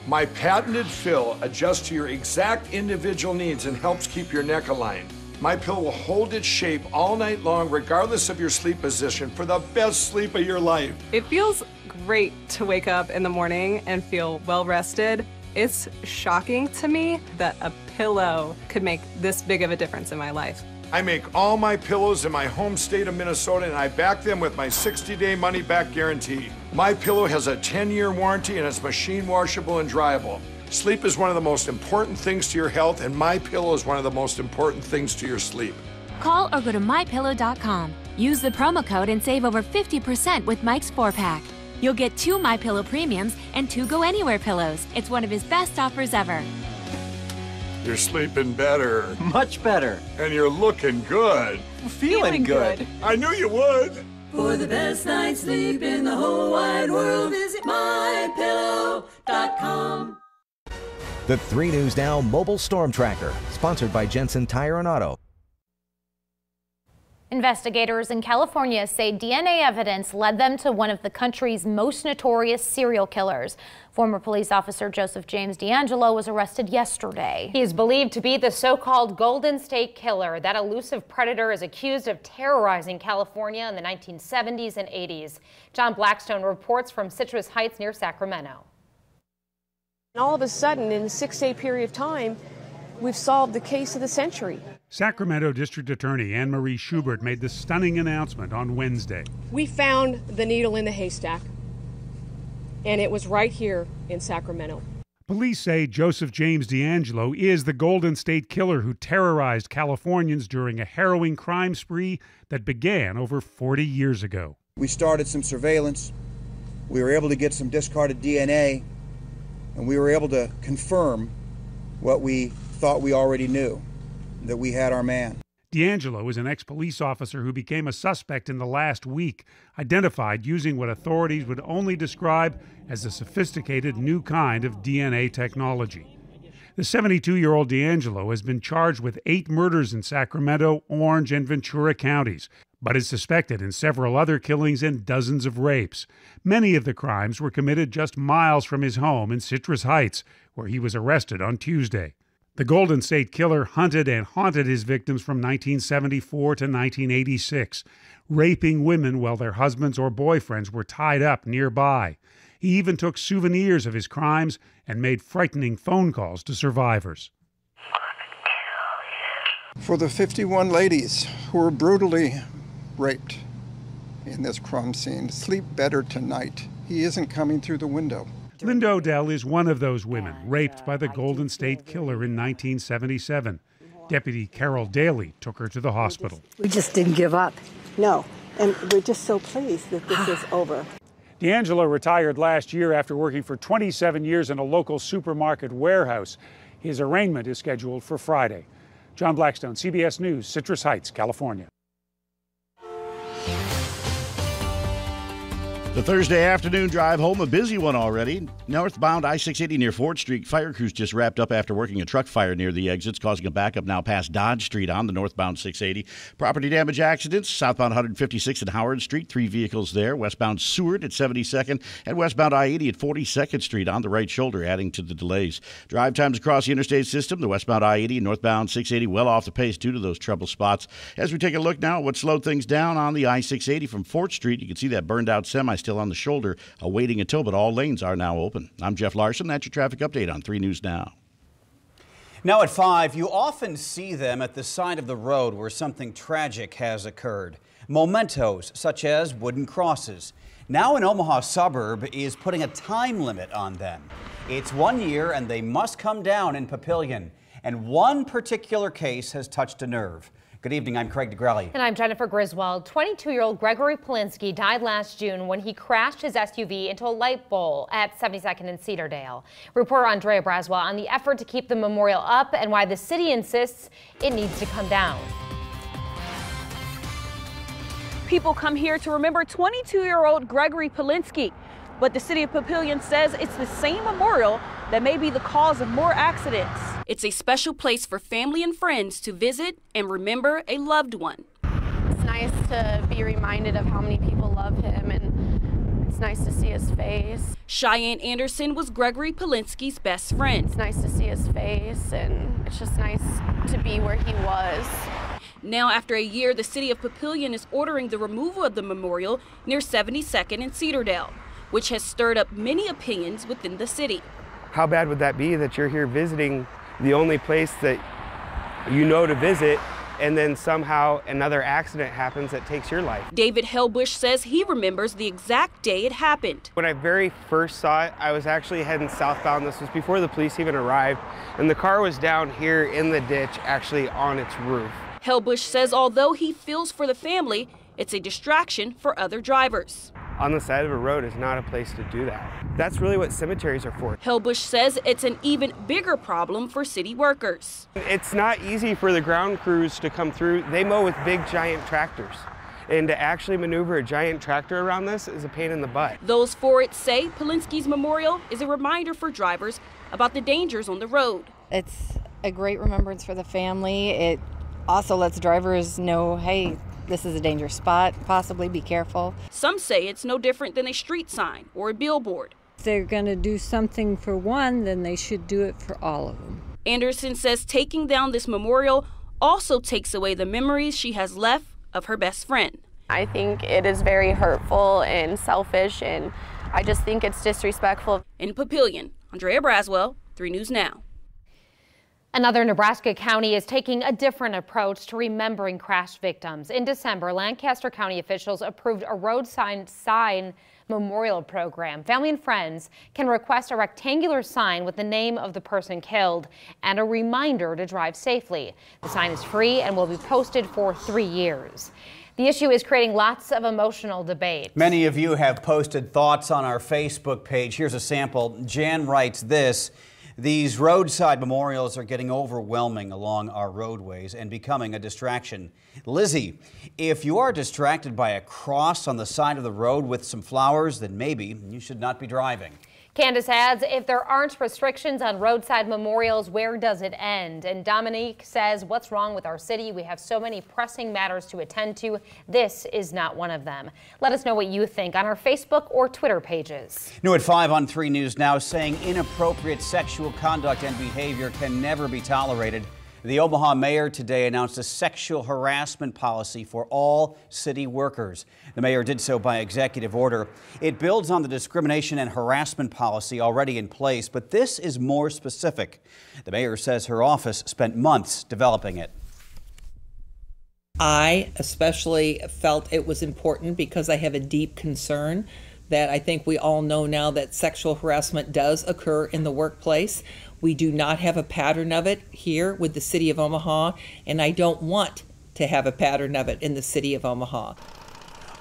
My patented fill adjusts to your exact individual needs and helps keep your neck aligned. MyPillow will hold its shape all night long, regardless of your sleep position, for the best sleep of your life. It feels great to wake up in the morning and feel well rested. It's shocking to me that a pillow could make this big of a difference in my life. I make all my pillows in my home state of Minnesota, and I back them with my 60-day money-back guarantee. MyPillow has a 10-year warranty, and it's machine washable and dryable. Sleep is one of the most important things to your health, and MyPillow is one of the most important things to your sleep. Call or go to mypillow.com. Use the promo code and save over 50% with Mike's 4-pack. You'll get 2 MyPillow premiums and 2 Go Anywhere pillows. It's one of his best offers ever. You're sleeping better. Much better. And you're looking good. Feeling good. I knew you would. For the best night's sleep in the whole wide world, visit mypillow.com. The 3 News Now Mobile Storm Tracker, sponsored by Jensen Tire and Auto. Investigators in California say DNA evidence led them to one of the country's most notorious serial killers. Former police officer Joseph James DeAngelo was arrested yesterday. He is believed to be the so-called Golden State Killer. That elusive predator is accused of terrorizing California in the 1970s and 80s. John Blackstone reports from Citrus Heights near Sacramento. And all of a sudden, in a 6-day period of time, we've solved the case of the century. Sacramento District Attorney Anne Marie Schubert made the stunning announcement on Wednesday. We found the needle in the haystack, and it was right here in Sacramento. Police say Joseph James DeAngelo is the Golden State Killer who terrorized Californians during a harrowing crime spree that began over 40 years ago. We started some surveillance. We were able to get some discarded DNA, and we were able to confirm what we thought we already knew, that we had our man. DeAngelo is an ex-police officer who became a suspect in the last week, identified using what authorities would only describe as a sophisticated new kind of DNA technology. The 72-year-old DeAngelo has been charged with 8 murders in Sacramento, Orange, and Ventura counties, but is suspected in several other killings and dozens of rapes. Many of the crimes were committed just miles from his home in Citrus Heights, where he was arrested on Tuesday. The Golden State Killer hunted and haunted his victims from 1974 to 1986, raping women while their husbands or boyfriends were tied up nearby. He even took souvenirs of his crimes and made frightening phone calls to survivors. For the 51 ladies who were brutally raped in this crime scene, sleep better tonight. He isn't coming through the window. Linda Odell is one of those women raped by the Golden State Killer in 1977. Deputy Carol Daly took her to the hospital. We just didn't give up. No, and we're just so pleased that this is over. DeAngelo retired last year after working for 27 years in a local supermarket warehouse. His arraignment is scheduled for Friday. John Blackstone, CBS News, Citrus Heights, California. The Thursday afternoon drive home, a busy one already. Northbound I-680 near Ford Street. Fire crews just wrapped up after working a truck fire near the exits, causing a backup now past Dodge Street on the northbound 680. Property damage accidents, southbound 156 and Howard Street, 3 vehicles there. Westbound Seward at 72nd and westbound I-80 at 42nd Street on the right shoulder, adding to the delays. Drive times across the interstate system, the westbound I-80 and northbound 680 well off the pace due to those trouble spots. As we take a look now at what slowed things down on the I-680 from Fort Street, you can see that burned out semi still on the shoulder, awaiting a tow, but all lanes are now open. I'm Jeff Larson. That's your traffic update on 3 News Now. Now at 5, you often see them at the side of the road where something tragic has occurred. Mementos, such as wooden crosses. Now an Omaha suburb is putting a time limit on them. It's 1 year and they must come down in Papillion. And one particular case has touched a nerve. Good evening, I'm Craig DeGrelli. And I'm Jennifer Griswold. 22-year-old Gregory Polinsky died last June when he crashed his SUV into a light pole at 72nd and Cedardale. Reporter Andrea Braswell on the effort to keep the memorial up and why the city insists it needs to come down. People come here to remember 22-year-old Gregory Polinsky, but the city of Papillion says it's the same memorial that may be the cause of more accidents. It's a special place for family and friends to visit and remember a loved one. It's nice to be reminded of how many people love him, and it's nice to see his face. Cheyenne Anderson was Gregory Polinsky's best friend. It's nice to see his face, and it's just nice to be where he was. Now, after a year, the city of Papillion is ordering the removal of the memorial near 72nd and Cedardale, which has stirred up many opinions within the city. How bad would that be that you're here visiting the only place that you know to visit, and then somehow another accident happens that takes your life? David Hellbush says he remembers the exact day it happened. When I very first saw it, I was actually heading southbound. This was before the police even arrived, and the car was down here in the ditch, actually on its roof. Hellbush says although he feels for the family, it's a distraction for other drivers. On the side of a road is not a place to do that. That's really what cemeteries are for. Hellbush says it's an even bigger problem for city workers. It's not easy for the ground crews to come through. They mow with big giant tractors. And to actually maneuver a giant tractor around this is a pain in the butt. Those for it say Polinsky's memorial is a reminder for drivers about the dangers on the road. It's a great remembrance for the family. It also lets drivers know, hey, this is a dangerous spot, possibly be careful. Some say it's no different than a street sign or a billboard. If they're going to do something for one, then they should do it for all of them. Anderson says taking down this memorial also takes away the memories she has left of her best friend. I think it is very hurtful and selfish, and I just think it's disrespectful. In Papillion, Andrea Braswell, 3 News Now. Another Nebraska county is taking a different approach to remembering crash victims. In December, Lancaster County officials approved a road sign memorial program. Family and friends can request a rectangular sign with the name of the person killed and a reminder to drive safely. The sign is free and will be posted for 3 years. The issue is creating lots of emotional debate. Many of you have posted thoughts on our Facebook page. Here's a sample. Jan writes this: these roadside memorials are getting overwhelming along our roadways and becoming a distraction. Lizzie, if you are distracted by a cross on the side of the road with some flowers, then maybe you should not be driving. Candace adds, if there aren't restrictions on roadside memorials, where does it end? And Dominique says, what's wrong with our city? We have so many pressing matters to attend to. This is not one of them. Let us know what you think on our Facebook or Twitter pages. New at 5 on 3 News Now, saying inappropriate sexual conduct and behavior can never be tolerated. The Omaha mayor today announced a sexual harassment policy for all city workers. The mayor did so by executive order. It builds on the discrimination and harassment policy already in place, but this is more specific. The mayor says her office spent months developing it. I especially felt it was important because I have a deep concern that I think we all know now that sexual harassment does occur in the workplace. We do not have a pattern of it here with the city of Omaha, and I don't want to have a pattern of it in the city of Omaha.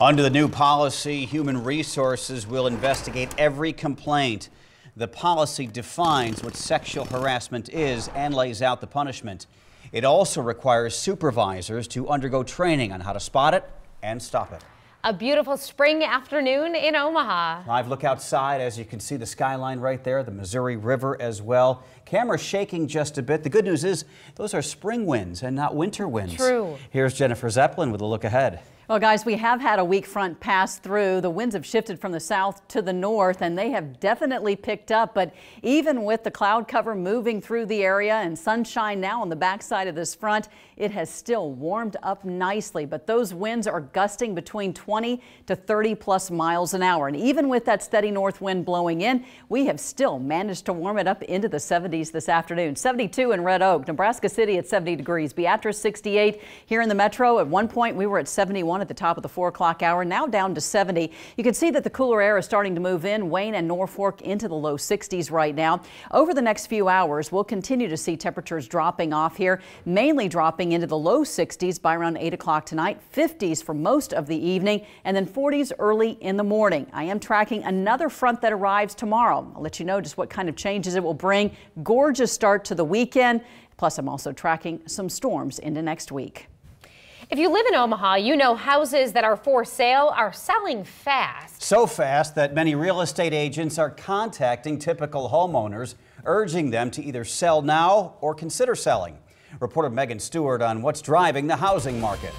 Under the new policy, Human Resources will investigate every complaint. The policy defines what sexual harassment is and lays out the punishment. It also requires supervisors to undergo training on how to spot it and stop it. A beautiful spring afternoon in Omaha. Live look outside, as you can see the skyline right there, the Missouri River as well. Camera shaking just a bit. The good news is those are spring winds and not winter winds. True. Here's Jennifer Zeppelin with a look ahead. Well, guys, we have had a weak front pass through. The winds have shifted from the south to the north, and they have definitely picked up. But even with the cloud cover moving through the area and sunshine now on the backside of this front, it has still warmed up nicely. But those winds are gusting between 20 to 30 plus miles an hour. And even with that steady north wind blowing in, we have still managed to warm it up into the 70s this afternoon. 72 in Red Oak, Nebraska City at 70 degrees, Beatrice 68 here in the metro. At one point, we were at 71 at the top of the 4 o'clock hour, now down to 70. You can see that the cooler air is starting to move in. Wayne and Norfolk into the low 60s right now. Over the next few hours, we'll continue to see temperatures dropping off here, mainly dropping into the low 60s by around 8 o'clock tonight, 50s for most of the evening, and then 40s early in the morning. I am tracking another front that arrives tomorrow. I'll let you know just what kind of changes it will bring. Gorgeous start to the weekend. Plus, I'm also tracking some storms into next week. If you live in Omaha, you know houses that are for sale are selling fast. So fast that many real estate agents are contacting typical homeowners, urging them to either sell now or consider selling. Reporter Megan Stewart on what's driving the housing market.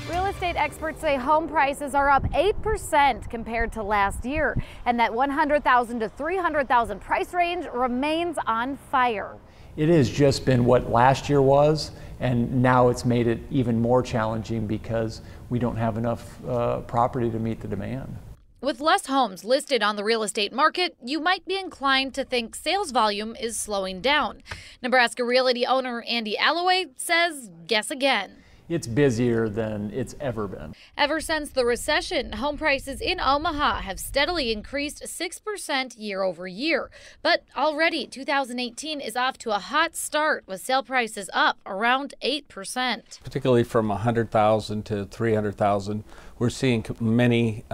Real estate experts say home prices are up 8% compared to last year, and that $100,000 to $300,000 price range remains on fire. It has just been what last year was, and now it's made it even more challenging because we don't have enough property to meet the demand. With less homes listed on the real estate market, you might be inclined to think sales volume is slowing down. Nebraska Realty owner Andy Alloway says, guess again. It's busier than it's ever been. Ever since the recession, home prices in Omaha have steadily increased 6% year over year. But already 2018 is off to a hot start with sale prices up around 8%. Particularly from $100,000 to $300,000, we're seeing many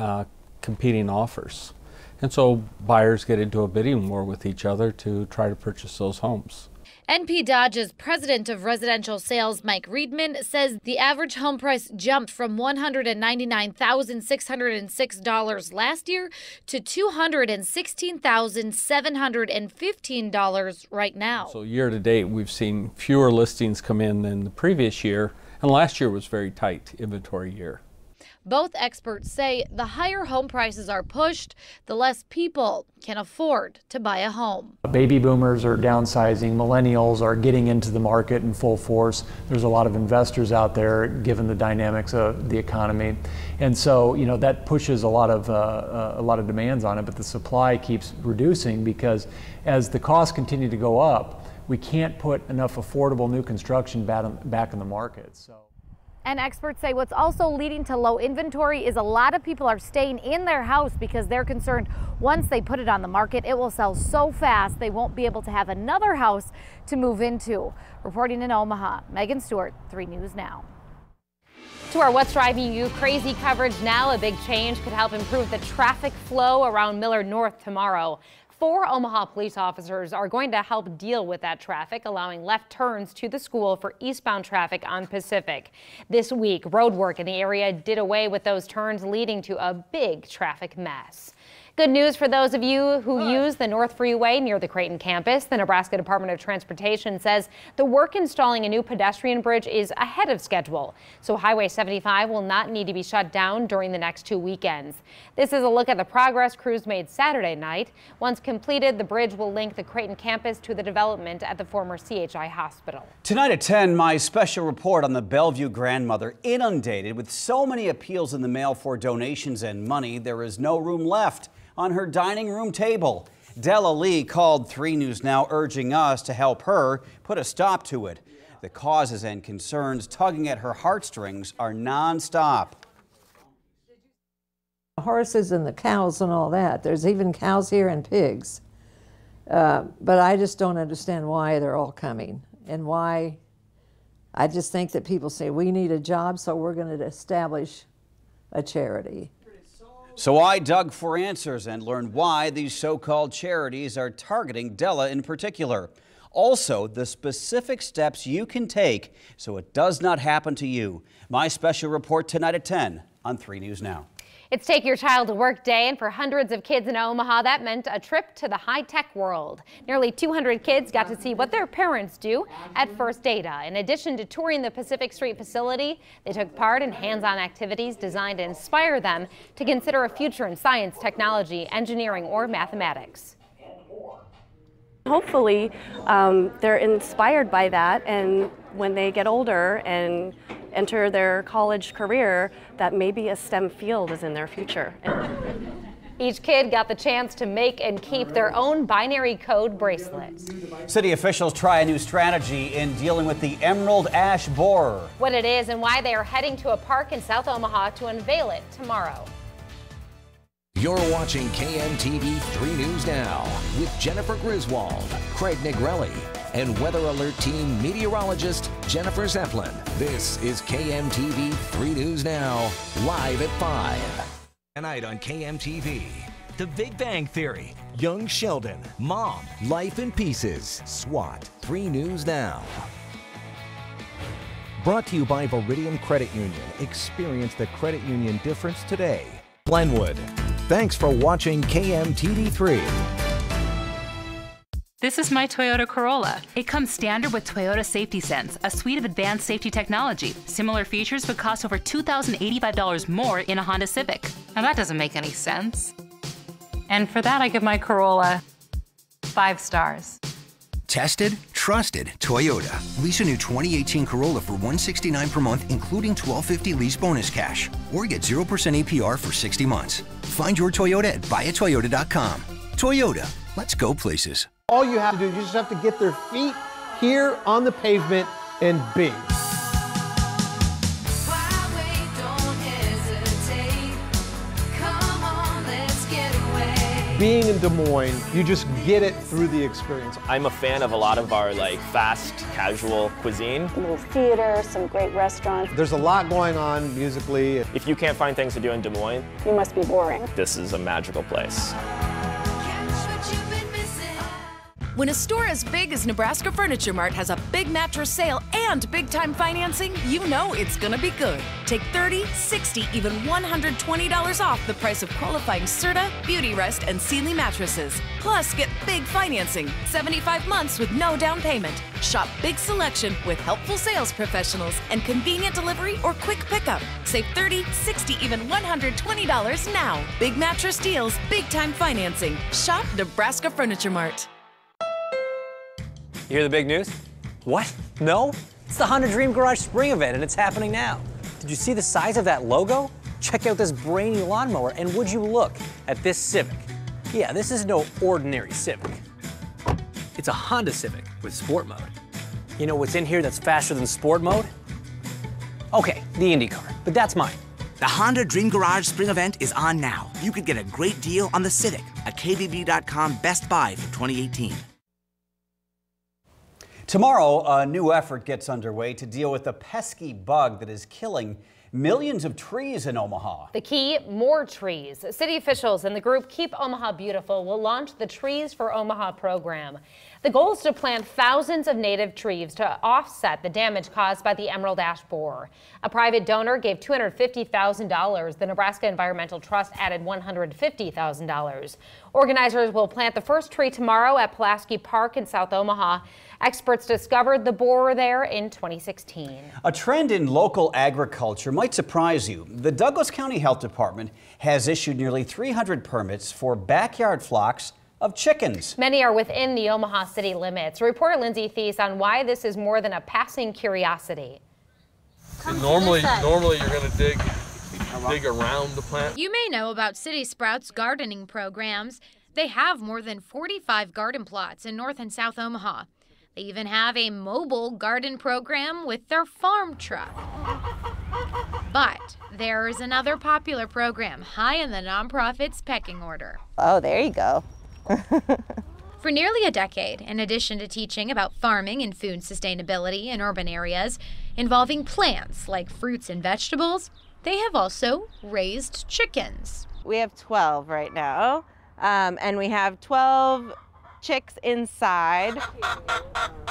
competing offers. And so buyers get into a bidding war with each other to try to purchase those homes. NP Dodge's president of residential sales, Mike Reedman, says the average home price jumped from $199,606 last year to $216,715 right now. So year to date, we've seen fewer listings come in than the previous year, and last year was a very tight inventory year. Both experts say the higher home prices are pushed, the less people can afford to buy a home. Baby boomers are downsizing, millennials are getting into the market in full force. There's a lot of investors out there given the dynamics of the economy. And so, you know, that pushes a lot of demands on it, but the supply keeps reducing because as the costs continue to go up, we can't put enough affordable new construction back in the market. And experts say what's also leading to low inventory is a lot of people are staying in their house because they're concerned once they put it on the market, it will sell so fast they won't be able to have another house to move into. Reporting in Omaha, Megan Stewart, 3 News Now. To our What's Driving You Crazy coverage now, a big change could help improve the traffic flow around Miller North tomorrow. 4 Omaha police officers are going to help deal with that traffic, allowing left turns to the school for eastbound traffic on Pacific. This week, road work in the area did away with those turns, leading to a big traffic mess. Good news for those of you who use the North Freeway near the Creighton campus. The Nebraska Department of Transportation says the work installing a new pedestrian bridge is ahead of schedule, so Highway 75 will not need to be shut down during the next 2 weekends. This is a look at the progress crews made Saturday night. Once completed, the bridge will link the Creighton campus to the development at the former CHI hospital. Tonight at 10, my special report on the Bellevue grandmother inundated with so many appeals in the mail for donations and money, there is no room left on her dining room table. Della Lee called 3 News Now, urging us to help her put a stop to it. The causes and concerns tugging at her heartstrings are nonstop. The horses and the cows and all that. There's even cows here and pigs. But I just don't understand why they're all coming and why. I just think that people say we need a job, so we're going to establish a charity. So I dug for answers and learned why these so-called charities are targeting Della in particular. Also, the specific steps you can take so it does not happen to you. My special report tonight at 10 on 3 News Now. It's Take Your Child to Work Day, and for hundreds of kids in Omaha, that meant a trip to the high-tech world. Nearly 200 kids got to see what their parents do at First Data. In addition to touring the Pacific Street facility, they took part in hands-on activities designed to inspire them to consider a future in science, technology, engineering, or mathematics. Hopefully, they're inspired by that, and when they get older and enter their college career, that maybe a STEM field is in their future. Each kid got the chance to make and keep their own binary code bracelet. City officials try a new strategy in dealing with the emerald ash borer. What it is and why they are heading to a park in South Omaha to unveil it tomorrow. You're watching KMTV 3 News Now with Jennifer Griswold, Craig Negrelli, and Weather Alert Team meteorologist Jennifer Zeppelin. This is KMTV 3 News Now, live at 5. Tonight on KMTV, The Big Bang Theory, Young Sheldon, Mom, Life in Pieces, SWAT, 3 News Now. Brought to you by Viridian Credit Union. Experience the credit union difference today. Glenwood. Thanks for watching KMTV3. This is my Toyota Corolla. It comes standard with Toyota Safety Sense, a suite of advanced safety technology. Similar features would cost over $2,085 more in a Honda Civic. Now that doesn't make any sense. And for that, I give my Corolla 5 stars. Tested, trusted Toyota. Lease a new 2018 Corolla for $169 per month, including $1,250 lease bonus cash. Or get 0% APR for 60 months. Find your Toyota at buyatoyota.com. Toyota, let's go places. All you have to do is you just have to get their feet here on the pavement and bing. Being in Des Moines, you just get it through the experience. I'm a fan of a lot of our fast, casual cuisine. A little theater, some great restaurants. There's a lot going on musically. If you can't find things to do in Des Moines, you must be boring. This is a magical place. When a store as big as Nebraska Furniture Mart has a big mattress sale and big-time financing, you know it's gonna be good. Take $30, $60, even $120 off the price of qualifying Serta, Beauty Rest, and Sealy mattresses. Plus, get big financing, 75 months with no down payment. Shop big selection with helpful sales professionals and convenient delivery or quick pickup. Save $30, $60, even $120 now. Big mattress deals, big-time financing. Shop Nebraska Furniture Mart. You hear the big news? What? No? It's the Honda Dream Garage Spring Event, and it's happening now. Did you see the size of that logo? Check out this brainy lawnmower, and would you look at this Civic? Yeah, this is no ordinary Civic. It's a Honda Civic with Sport Mode. You know what's in here that's faster than Sport Mode? Okay, the Indy car, but that's mine. The Honda Dream Garage Spring Event is on now. You could get a great deal on the Civic, a KBB.com Best Buy for 2018. Tomorrow, a new effort gets underway to deal with the pesky bug that is killing millions of trees in Omaha. The key, more trees. City officials and the group Keep Omaha Beautiful will launch the Trees for Omaha program. The goal is to plant thousands of native trees to offset the damage caused by the emerald ash borer. A private donor gave $250,000. The Nebraska Environmental Trust added $150,000. Organizers will plant the first tree tomorrow at Pulaski Park in South Omaha. Experts discovered the borer there in 2016. A trend in local agriculture might surprise you. The Douglas County Health Department has issued nearly 300 permits for backyard flocks of chickens. Many are within the Omaha city limits. Reporter Lindsay Thies on why this is more than a passing curiosity. Normally you're going to dig around the plant. You may know about City Sprouts gardening programs. They have more than 45 garden plots in North and South Omaha. They even have a mobile garden program with their farm truck. But there is another popular program high in the nonprofit's pecking order. Oh, there you go. For nearly a decade, in addition to teaching about farming and food sustainability in urban areas involving plants like fruits and vegetables, they have also raised chickens. We have 12 right now, and we have 12 chicks inside.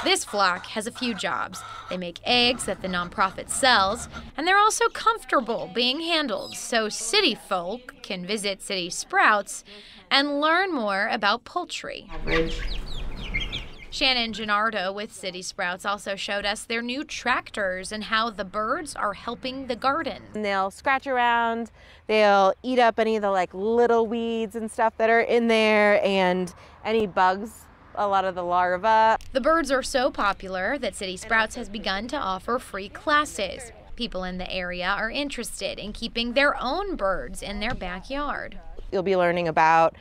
This flock has a few jobs. They make eggs that the nonprofit sells, and they're also comfortable being handled, so city folk can visit City Sprouts and learn more about poultry. Shannon Gennardo with City Sprouts also showed us their new tractors and how the birds are helping the garden. And they'll scratch around, they'll eat up any of the little weeds and stuff that are in there and any bugs, a lot of the larvae. The birds are so popular that City Sprouts has begun to offer free classes. People in the area are interested in keeping their own birds in their backyard. You'll be learning about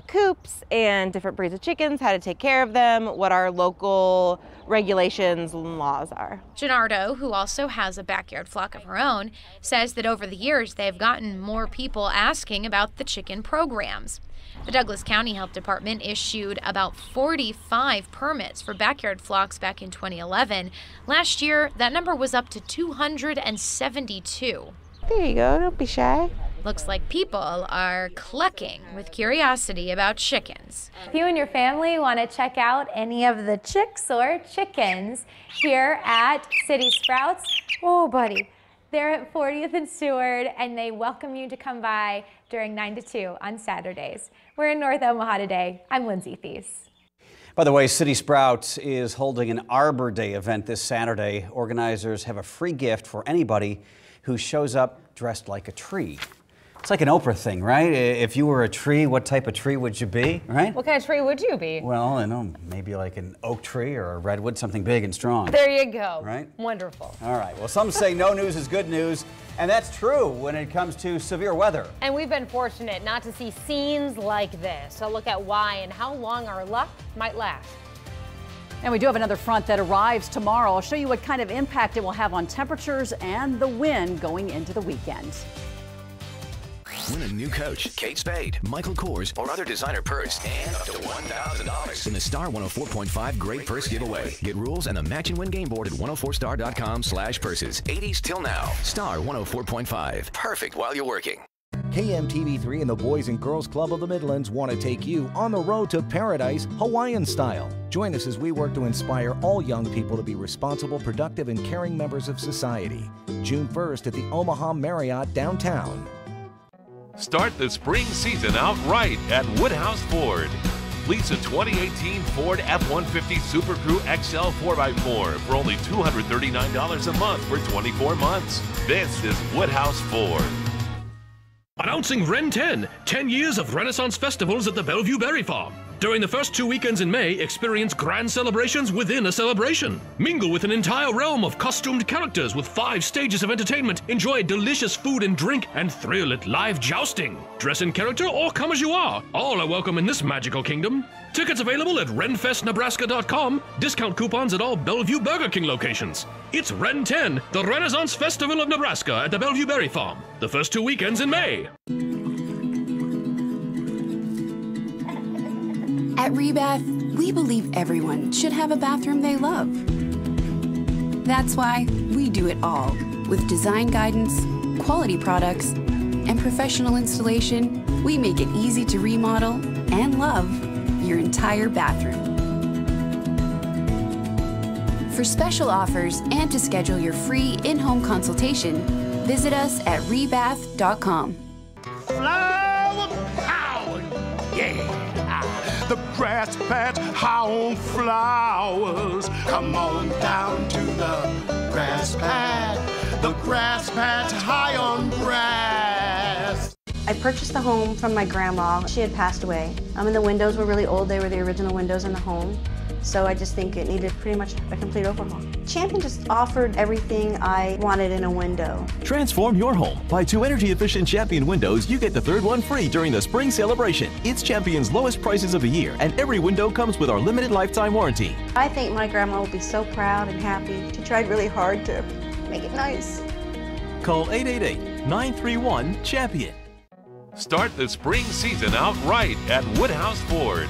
coops and different breeds of chickens, how to take care of them, what our local regulations and laws are. Gennardo, who also has a backyard flock of her own, says that over the years they've gotten more people asking about the chicken programs. The Douglas County Health Department issued about 45 permits for backyard flocks back in 2011. Last year, that number was up to 272. There you go, don't be shy. Looks like people are clucking with curiosity about chickens. If you and your family want to check out any of the chicks or chickens here at City Sprouts, oh buddy, they're at 40th and Seward, and they welcome you to come by during 9 to 2 on Saturdays. We're in North Omaha today. I'm Lindsay Thies. By the way, City Sprouts is holding an Arbor Day event this Saturday. Organizers have a free gift for anybody who shows up dressed like a tree. It's like an Oprah thing, right? If you were a tree, what type of tree would you be, right? What kind of tree would you be? Well, I know, maybe like an oak tree or a redwood, something big and strong. There you go. Right? Wonderful. All right. Well, some say no news is good news, and that's true when it comes to severe weather. And we've been fortunate not to see scenes like this. So look at why and how long our luck might last. And we do have another front that arrives tomorrow. I'll show you what kind of impact it will have on temperatures and the wind going into the weekend. Win a new coach, Kate Spade, Michael Kors, or other designer purse, and up to $1,000 in the Star 104.5 Great Purse Giveaway. Get rules and the match and win game board at 104star.com/purses. 80s till now. Star 104.5. Perfect while you're working. KMTV3 and the Boys and Girls Club of the Midlands want to take you on the road to paradise, Hawaiian style. Join us as we work to inspire all young people to be responsible, productive, and caring members of society. June 1st at the Omaha Marriott downtown. Start the spring season out right at Woodhouse Ford. Lease a 2018 Ford F-150 Super Crew XL 4x4 for only $239 a month for 24 months. This is Woodhouse Ford. Announcing Ren 10 years of Renaissance festivals at the Bellevue Berry Farm. During the first 2 weekends in May, experience grand celebrations within a celebration. Mingle with an entire realm of costumed characters with 5 stages of entertainment. Enjoy delicious food and drink and thrill at live jousting. Dress in character or come as you are. All are welcome in this magical kingdom. Tickets available at renfestnebraska.com. Discount coupons at all Bellevue Burger King locations. It's Ren 10, the Renaissance Festival of Nebraska at the Bellevue Berry Farm. The first 2 weekends in May. At Rebath, we believe everyone should have a bathroom they love. That's why we do it all. With design guidance, quality products, and professional installation, we make it easy to remodel and love your entire bathroom. For special offers and to schedule your free in-home consultation, visit us at rebath.com. Flower power, yeah! The grass patch high on flowers. Come on down to the grass patch high on grass. I purchased the home from my grandma. She had passed away. And the windows were really old. They were the original windows in the home. So I just think it needed pretty much a complete overhaul. Champion just offered everything I wanted in a window. Transform your home. Buy 2 energy-efficient Champion windows. You get the 3rd one free during the spring celebration. It's Champion's lowest prices of the year, and every window comes with our limited lifetime warranty. I think my grandma will be so proud and happy. She tried really hard to make it nice. Call 888-931-CHAMPION. Start the spring season out right at Woodhouse Ford.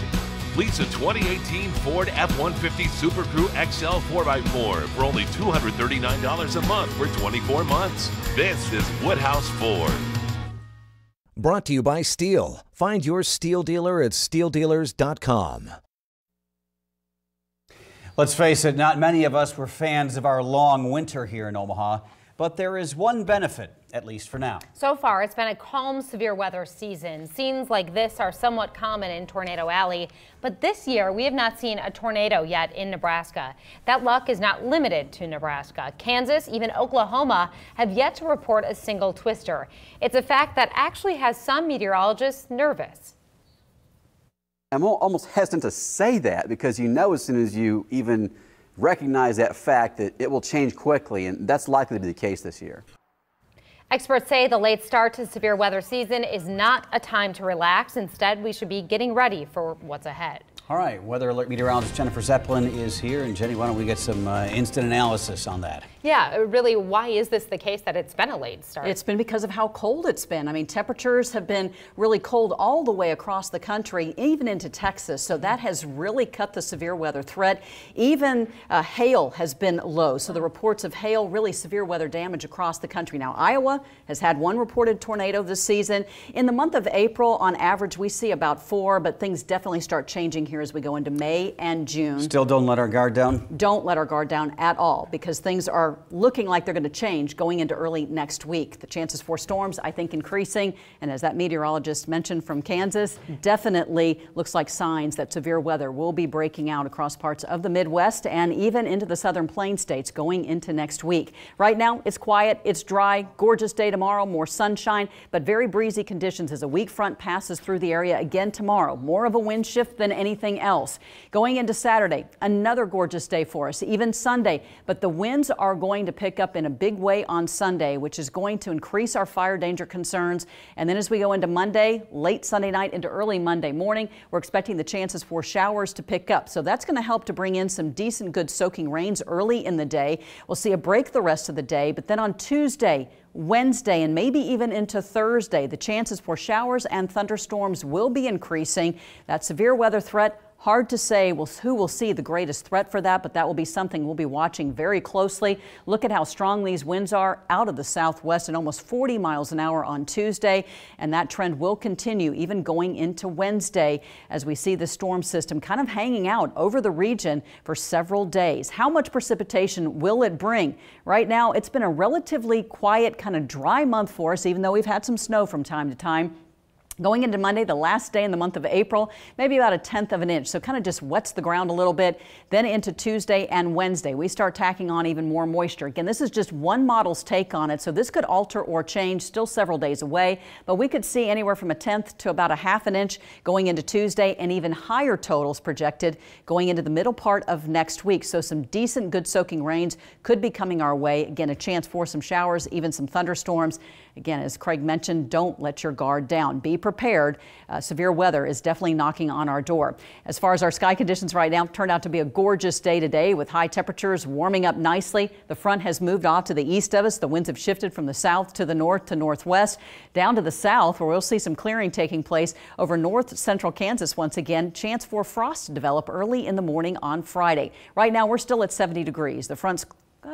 Lease a 2018 Ford F-150 Super Crew XL 4x4 for only $239 a month for 24 months. This is Woodhouse Ford. Brought to you by Steel. Find your Steel dealer at steeldealers.com. Let's face it, not many of us were fans of our long winter here in Omaha, but there is one benefit, at least for now. So far, it's been a calm, severe weather season. Scenes like this are somewhat common in Tornado Alley, but this year we have not seen a tornado yet in Nebraska. That luck is not limited to Nebraska. Kansas, even Oklahoma, have yet to report a single twister. It's a fact that actually has some meteorologists nervous. I'm almost hesitant to say that because you know as soon as you even recognize that fact that it will change quickly, and that's likely to be the case this year. Experts say the late start to severe weather season is not a time to relax. Instead, we should be getting ready for what's ahead. All right, Weather Alert meteorologist Jennifer Zeppelin is here. And Jenny, why don't we get some instant analysis on that? Yeah, really, why is this the case that it's been a late start? It's been because of how cold it's been. I mean, temperatures have been really cold all the way across the country, even into Texas. So that has really cut the severe weather threat. Even hail has been low. So the reports of hail, really severe weather damage across the country. Now, Iowa has had 1 reported tornado this season. In the month of April, on average, we see about 4, but things definitely start changing here as we go into May and June. Still don't let our guard down? Don't let our guard down at all, because things are looking like they're going to change going into early next week. The chances for storms, I think, increasing. And as that meteorologist mentioned from Kansas, definitely looks like signs that severe weather will be breaking out across parts of the Midwest and even into the southern plain states going into next week. Right now, it's quiet, it's dry, gorgeous day tomorrow, more sunshine, but very breezy conditions as a weak front passes through the area again tomorrow. More of a wind shift than anything else. Going into Saturday, another gorgeous day for us, even Sunday, but the winds are going to pick up in a big way on Sunday, which is going to increase our fire danger concerns. And then as we go into Monday, late Sunday night into early Monday morning, we're expecting the chances for showers to pick up. So that's going to help to bring in some decent, good soaking rains early in the day. We'll see a break the rest of the day, but then on Tuesday, Wednesday, and maybe even into Thursday, the chances for showers and thunderstorms will be increasing. That severe weather threat Hard to say who will see the greatest threat for that, but that will be something we'll be watching very closely. Look at how strong these winds are out of the southwest at almost 40 miles an hour on Tuesday, and that trend will continue even going into Wednesday as we see the storm system kind of hanging out over the region for several days. How much precipitation will it bring? Right now, it's been a relatively quiet, kind of dry month for us, even though we've had some snow from time to time. Going into Monday, the last day in the month of April, maybe about 1/10 of an inch. So kind of just wets the ground a little bit. Then into Tuesday and Wednesday, we start tacking on even more moisture. Again, this is just one model's take on it. So this could alter or change, still several days away. But we could see anywhere from 1/10 to about 1/2 an inch going into Tuesday, and even higher totals projected going into the middle part of next week. So some decent, good soaking rains could be coming our way. Again, a chance for some showers, even some thunderstorms. Again, as Craig mentioned, don't let your guard down. Be prepared. Severe weather is definitely knocking on our door. As far as our sky conditions right now, turned out to be a gorgeous day today with high temperatures warming up nicely. The front has moved off to the east of us. The winds have shifted from the south to the north to northwest, down to the south, where we'll see some clearing taking place over north central Kansas once again. Chance for frost to develop early in the morning on Friday. Right now, we're still at 70 degrees. The front's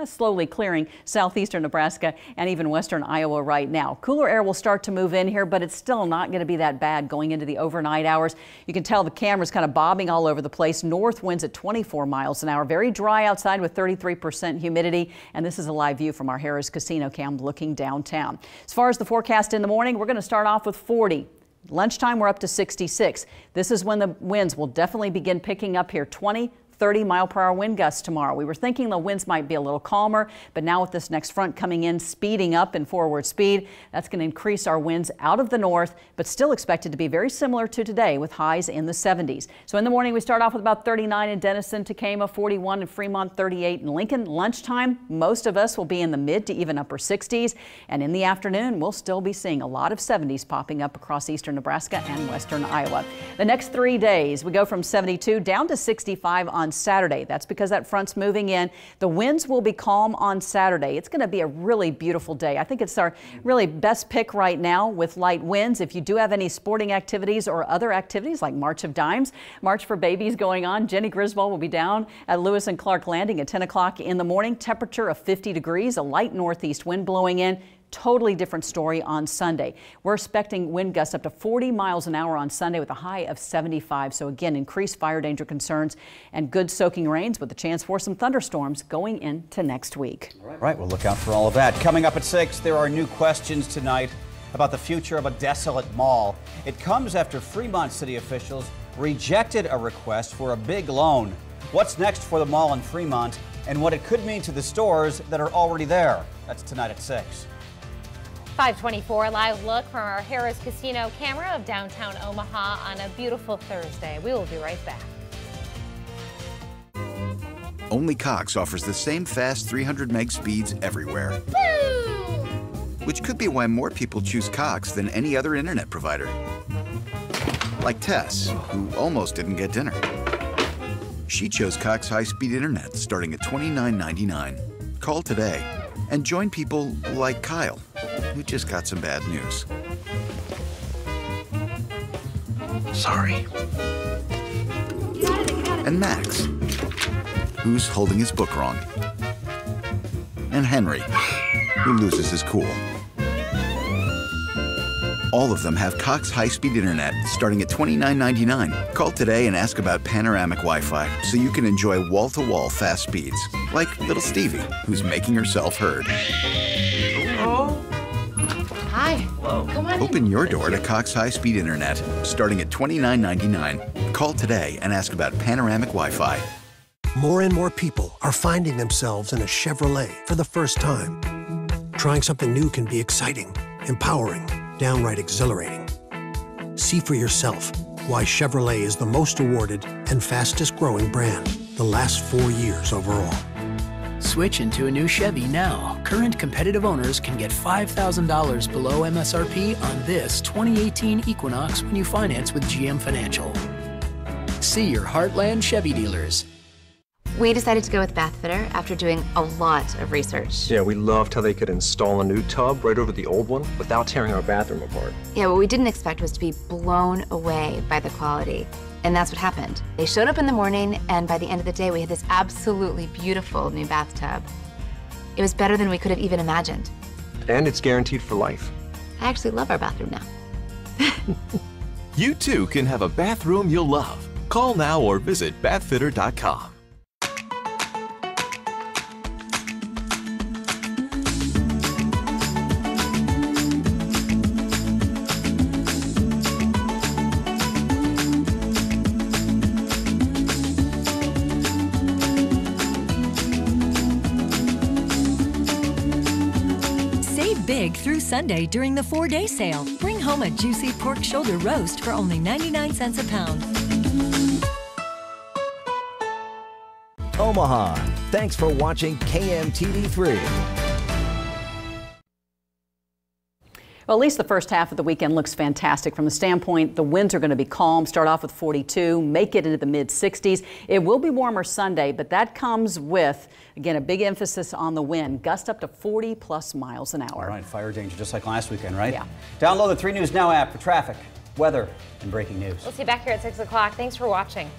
slowly clearing southeastern Nebraska and even western Iowa right now. Cooler air will start to move in here, but it's still not going to be that bad going into the overnight hours. You can tell the camera's kind of bobbing all over the place. North winds at 24 miles an hour. Very dry outside with 33% humidity. And this is a live view from our Harrah's Casino cam looking downtown. As far as the forecast in the morning, we're going to start off with 40. Lunchtime, we're up to 66. This is when the winds will definitely begin picking up here. 20, 30-mile-per-hour wind gusts tomorrow. We were thinking the winds might be a little calmer, but now with this next front coming in, speeding up in forward speed, that's going to increase our winds out of the north, but still expected to be very similar to today with highs in the 70s. So in the morning, we start off with about 39 in Denison, Tacoma, 41 in Fremont, 38 in Lincoln. Lunchtime, most of us will be in the mid to even upper 60s. And in the afternoon, we'll still be seeing a lot of 70s popping up across eastern Nebraska and western Iowa. The next 3 days, we go from 72 down to 65 on Saturday. That's because that front's moving in. The winds will be calm on Saturday. It's going to be a really beautiful day. I think it's our really best pick right now with light winds. If you do have any sporting activities or other activities like March of Dimes, March for Babies going on, Jenny Griswold will be down at Lewis and Clark Landing at 10 o'clock in the morning. Temperature of 50 degrees, a light northeast wind blowing in. Totally different story on Sunday. We're expecting wind gusts up to 40 miles an hour on Sunday with a high of 75. So again, increased fire danger concerns and good soaking rains with a chance for some thunderstorms going into next week. All right, we'll look out for all of that. Coming up at 6, there are new questions tonight about the future of a desolate mall. It comes after Fremont city officials rejected a request for a big loan. What's next for the mall in Fremont and what it could mean to the stores that are already there? That's tonight at 6. 524, live look from our Harrah's Casino camera of downtown Omaha on a beautiful Thursday. We will be right back. Only Cox offers the same fast 300 meg speeds everywhere. Woo! Which could be why more people choose Cox than any other internet provider. Like Tess, who almost didn't get dinner. She chose Cox high-speed internet starting at $29.99. Call today and join people like Kyle, who just got some bad news. Sorry. And Max, who's holding his book wrong. And Henry, who loses his cool. All of them have Cox high-speed internet starting at $29.99. Call today and ask about panoramic Wi-Fi so you can enjoy wall-to-wall fast speeds, like little Stevie, who's making herself heard. Oh. Hi. Whoa. Come on. Open your door to Cox high-speed internet starting at $29.99. Call today and ask about panoramic Wi-Fi. More and more people are finding themselves in a Chevrolet for the first time. Trying something new can be exciting, empowering, downright exhilarating. See for yourself why Chevrolet is the most awarded and fastest growing brand the last 4 years overall. Switch into a new Chevy now. Current competitive owners can get $5,000 below MSRP on this 2018 Equinox when you finance with GM Financial. See your Heartland Chevy dealers. We decided to go with Bathfitter after doing a lot of research. Yeah, we loved how they could install a new tub right over the old one without tearing our bathroom apart. Yeah, what we didn't expect was to be blown away by the quality. And that's what happened. They showed up in the morning, and by the end of the day, we had this absolutely beautiful new bathtub. It was better than we could have even imagined. And it's guaranteed for life. I actually love our bathroom now. You too can have a bathroom you'll love. Call now or visit bathfitter.com. Big through Sunday during the 4-day sale. Bring home a juicy pork shoulder roast for only 99 cents a pound. Omaha, thanks for watching KMTV3. Well, at least the first half of the weekend looks fantastic from the standpoint the winds are going to be calm. Start off with 42, make it into the mid-60s. It will be warmer Sunday, but that comes with, again, a big emphasis on the wind. Gust up to 40+ miles an hour. All right, fire danger just like last weekend, right? Yeah. Download the 3 News Now app for traffic, weather, and breaking news. We'll see you back here at 6 o'clock. Thanks for watching.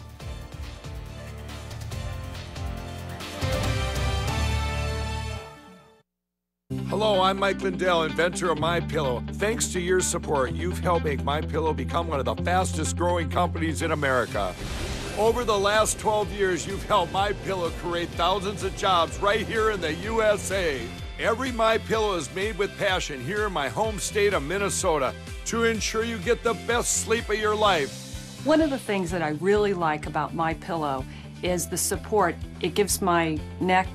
Hello, I'm Mike Lindell, inventor of MyPillow. Thanks to your support, you've helped make MyPillow become one of the fastest growing companies in America. Over the last 12 years, you've helped MyPillow create thousands of jobs right here in the USA. Every MyPillow is made with passion here in my home state of Minnesota to ensure you get the best sleep of your life. One of the things that I really like about MyPillow is the support. It gives my neck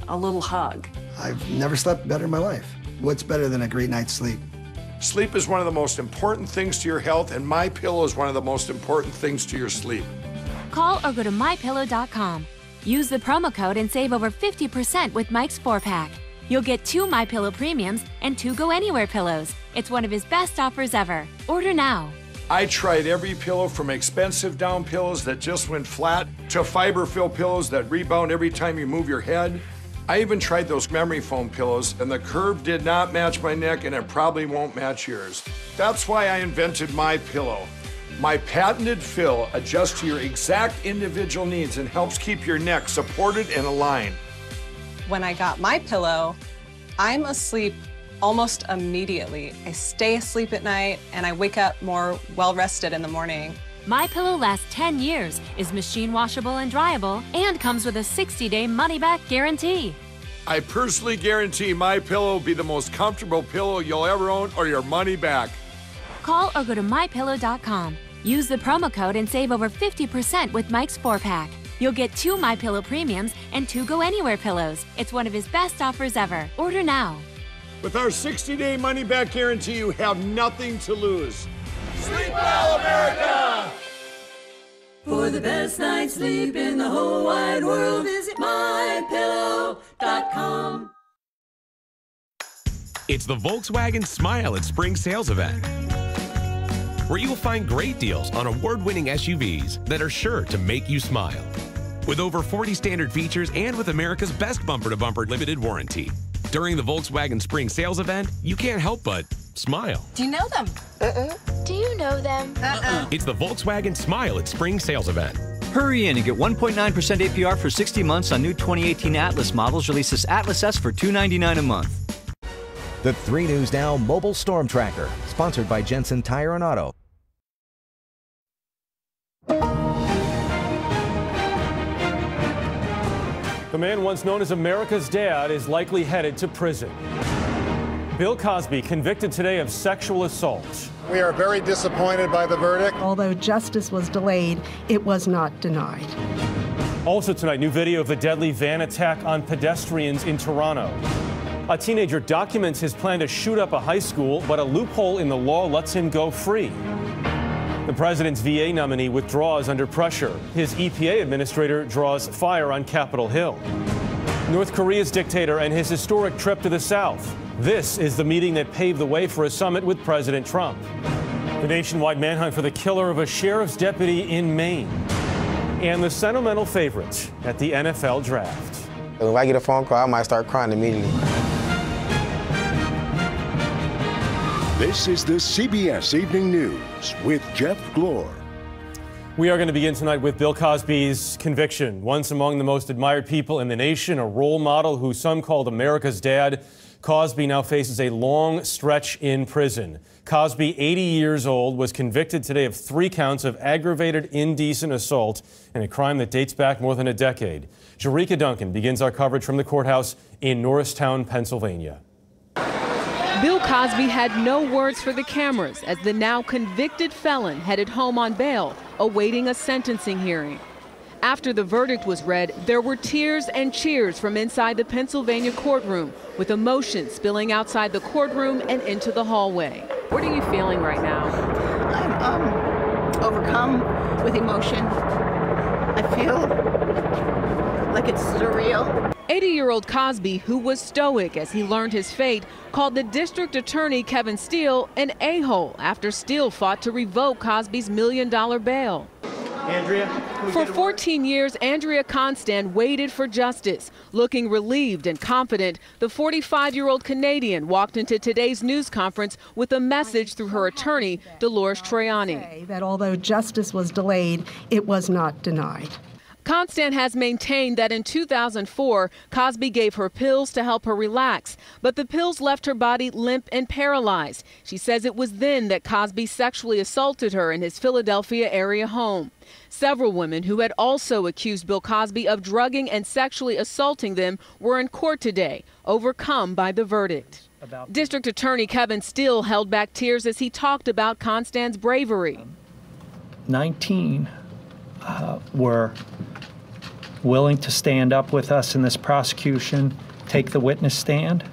a little hug. I've never slept better in my life. What's better than a great night's sleep? Sleep is one of the most important things to your health, and MyPillow is one of the most important things to your sleep. Call or go to mypillow.com. Use the promo code and save over 50% with Mike's 4-pack. You'll get 2 MyPillow premiums and 2 Go Anywhere pillows. It's one of his best offers ever. Order now. I tried every pillow from expensive down pillows that just went flat to fiber-filled pillows that rebound every time you move your head. I even tried those memory foam pillows, and the curve did not match my neck, and it probably won't match yours. That's why I invented MyPillow. My patented fill adjusts to your exact individual needs and helps keep your neck supported and aligned. When I got MyPillow, I'm asleep almost immediately. I stay asleep at night, and I wake up more well-rested in the morning. MyPillow lasts 10 years, is machine washable and dryable, and comes with a 60-day money-back guarantee. I personally guarantee MyPillow will be the most comfortable pillow you'll ever own or your money back. Call or go to mypillow.com. Use the promo code and save over 50% with Mike's 4-pack. You'll get 2 MyPillow premiums and 2 Go Anywhere pillows. It's one of his best offers ever. Order now. With our 60-day money-back guarantee, you have nothing to lose. Sleep well, America! For the best night's sleep in the whole wide world, visit mypillow.com. It's the Volkswagen Smile at Spring Sales Event, where you'll find great deals on award-winning SUVs that are sure to make you smile. With over 40 standard features and with America's best bumper-to-bumper limited warranty. During the Volkswagen Spring Sales Event, you can't help but smile. Do you know them? Do you know them? It's the Volkswagen Smile at Spring Sales Event. Hurry in and get 1.9% APR for 60 months on new 2018 Atlas models. Release this Atlas S for $299 a month. The 3 News Now Mobile Storm Tracker, sponsored by Jensen Tire and Auto. The man once known as America's Dad is likely headed to prison. Bill Cosby convicted today of sexual assault. We are very disappointed by the verdict. Although justice was delayed, it was not denied. Also tonight, new video of the deadly van attack on pedestrians in Toronto. A teenager documents his plan to shoot up a high school, but a loophole in the law lets him go free. The president's VA nominee withdraws under pressure. His EPA administrator draws fire on Capitol Hill. North Korea's dictator and his historic trip to the South. This is the meeting that paved the way for a summit with President Trump. The nationwide manhunt for the killer of a sheriff's deputy in Maine. and the sentimental favorite at the NFL Draft. When I get a phone call, I might start crying immediately. This is the CBS Evening News with Jeff Glor. We are going to begin tonight with Bill Cosby's conviction. Once among the most admired people in the nation, a role model who some called America's dad, Cosby now faces a long stretch in prison. Cosby, 80 years old, was convicted today of 3 counts of aggravated indecent assault in a crime that dates back more than a decade. Jerika Duncan begins our coverage from the courthouse in Norristown, Pennsylvania. Bill Cosby had no words for the cameras as the now convicted felon headed home on bail, awaiting a sentencing hearing. After the verdict was read, there were tears and cheers from inside the Pennsylvania courtroom, with emotion spilling outside the courtroom and into the hallway. What are you feeling right now? I'm overcome with emotion. I feel like it's surreal. 80-year-old Cosby, who was stoic as he learned his fate, called the district attorney, Kevin Steele, an a-hole after Steele fought to revoke Cosby's $1 million bail. Andrea, for 14 years, Andrea Constand waited for justice. Looking relieved and confident, the 45-year-old Canadian walked into today's news conference with a message through her attorney, Dolores Troiani. That although justice was delayed, it was not denied. Constant has maintained that in 2004, Cosby gave her pills to help her relax, but the pills left her body limp and paralyzed. She says it was then that Cosby sexually assaulted her in his Philadelphia area home. Several women who had also accused Bill Cosby of drugging and sexually assaulting them were in court today, overcome by the verdict. District Attorney Kevin Steele held back tears as he talked about Constand's bravery. 19 were willing to stand up with us in this prosecution, take the witness stand,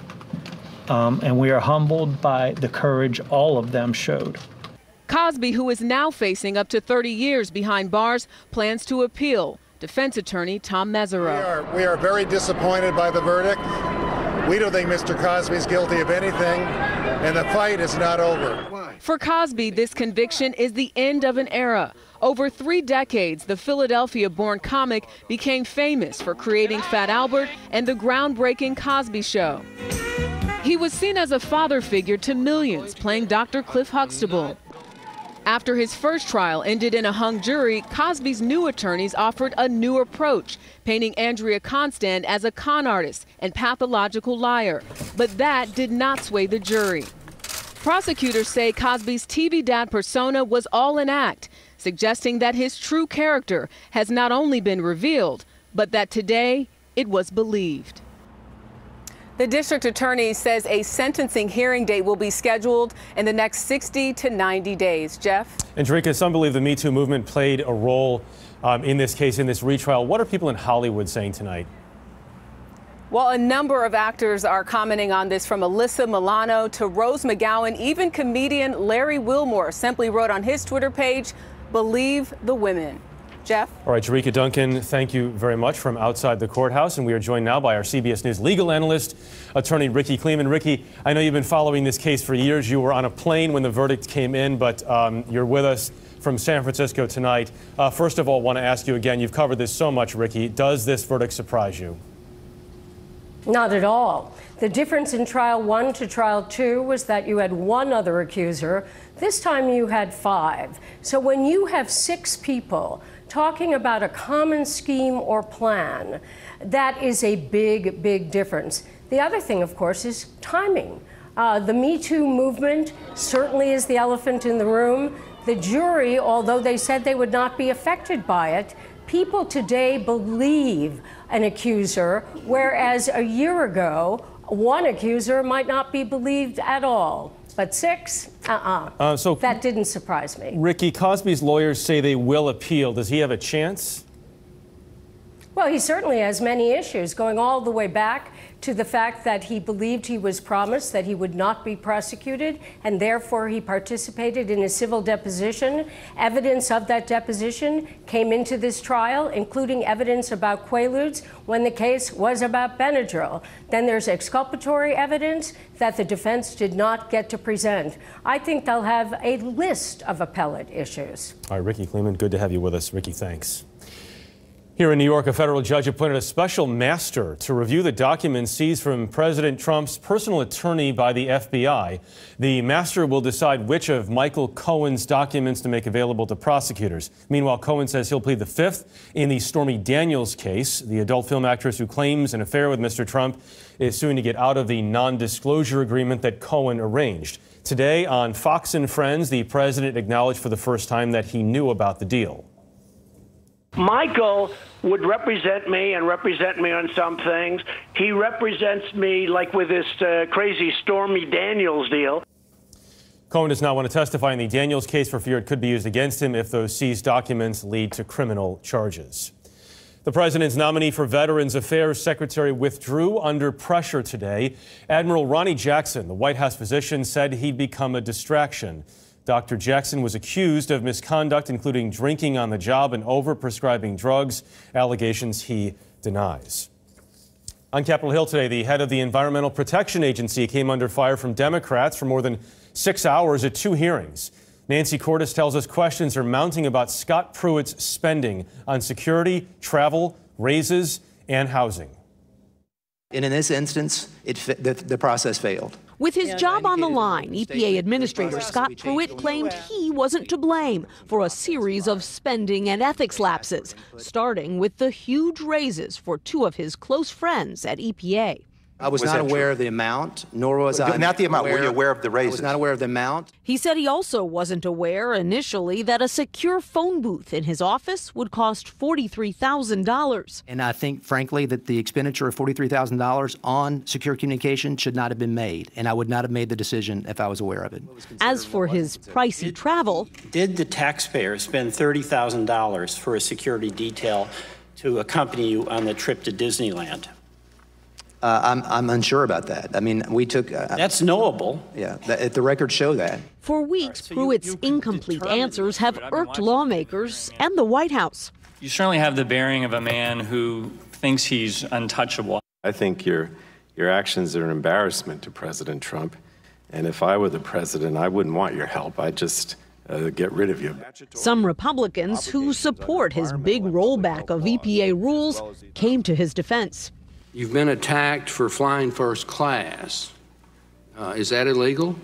and we are humbled by the courage all of them showed. Cosby, who is now facing up to 30 years behind bars, plans to appeal. Defense attorney Tom Mesereau. We are very disappointed by the verdict. We don't think Mr. Cosby is guilty of anything, and the fight is not over. For Cosby, this conviction is the end of an era. Over 3 decades, the Philadelphia-born comic became famous for creating Fat Albert and the groundbreaking Cosby Show. He was seen as a father figure to millions, playing Dr. Cliff Huxtable. After his first trial ended in a hung jury, Cosby's new attorneys offered a new approach, painting Andrea Constand as a con artist and pathological liar. But that did not sway the jury. Prosecutors say Cosby's TV dad persona was all an act, suggesting that his true character has not only been revealed, but that today it was believed. The district attorney says a sentencing hearing date will be scheduled in the next 60 to 90 days. Jeff? And Jerika, some believe the Me Too movement played a role in this case, in this retrial. What are people in Hollywood saying tonight? Well, a number of actors are commenting on this, from Alyssa Milano to Rose McGowan. Even comedian Larry Wilmore simply wrote on his Twitter page, "Believe the women." Jeff? All right, Jerika Duncan, thank you very much from outside the courthouse. And we are joined now by our CBS News legal analyst, attorney Ricky Kleeman. Ricky, I know you've been following this case for years. You were on a plane when the verdict came in, but you're with us from San Francisco tonight. First of all, I want to ask you again, you've covered this so much, Ricky. Does this verdict surprise you? Not at all. The difference in trial 1 to trial 2 was that you had 1 other accuser. This time you had 5. So when you have 6 people talking about a common scheme or plan, that is a big, big difference. The other thing, of course, is timing. The Me Too movement certainly is the elephant in the room. The jury, although they said they would not be affected by it, people today believe an accuser, whereas a year ago, 1 accuser might not be believed at all. But 6, so that didn't surprise me. Ricky, Cosby's lawyers say they will appeal. Does he have a chance? Well, he certainly has many issues, going all the way back to the fact that he believed he was promised that he would not be prosecuted, and therefore he participated in a civil deposition. Evidence of that deposition came into this trial, including evidence about Quaaludes when the case was about Benadryl. Then there's exculpatory evidence that the defense did not get to present. I think they'll have a list of appellate issues. All right, Ricky Kleeman, good to have you with us. Ricky, thanks. Here in New York, a federal judge appointed a special master to review the documents seized from President Trump's personal attorney by the FBI. The master will decide which of Michael Cohen's documents to make available to prosecutors. Meanwhile, Cohen says he'll plead the fifth in the Stormy Daniels case. The adult film actress who claims an affair with Mr. Trump is suing to get out of the non-disclosure agreement that Cohen arranged. Today on Fox and Friends, the president acknowledged for the first time that he knew about the deal. Michael would represent me and represent me on some things. He represents me like with this crazy Stormy Daniels deal. Cohen does not want to testify in the Daniels case for fear it could be used against him if those seized documents lead to criminal charges. The president's nominee for Veterans Affairs Secretary withdrew under pressure today. Admiral Ronnie Jackson, the White House physician, said he'd become a distraction. Dr. Jackson was accused of misconduct, including drinking on the job and overprescribing drugs, allegations he denies. On Capitol Hill today, the head of the Environmental Protection Agency came under fire from Democrats for more than 6 hours at 2 hearings. Nancy Cordes tells us questions are mounting about Scott Pruitt's spending on security, travel, raises, and housing. And in this instance, the process failed. With his job on the line, EPA Administrator Scott Pruitt claimed he wasn't to blame for a series of spending and ethics lapses, starting with the huge raises for 2 of his close friends at EPA. I was not aware of the amount, nor was I. Not the amount. Were you aware of the raises? I was not aware of the amount. He said he also wasn't aware initially that a secure phone booth in his office would cost $43,000. And I think, frankly, that the expenditure of $43,000 on secure communication should not have been made, and I would not have made the decision if I was aware of it. As for his pricey travel, did the taxpayer spend $30,000 for a security detail to accompany you on the trip to Disneyland? I'm unsure about that. I mean, we took... That's knowable. Yeah, the records show that. For weeks, Pruitt's incomplete answers have irked lawmakers and the White House. You certainly have the bearing of a man who thinks he's untouchable. I think your actions are an embarrassment to President Trump. And if I were the president, I wouldn't want your help. I'd just get rid of you. Some Republicans who support his big rollback of EPA rules came to his defense. You've been attacked for flying first class. Is that illegal?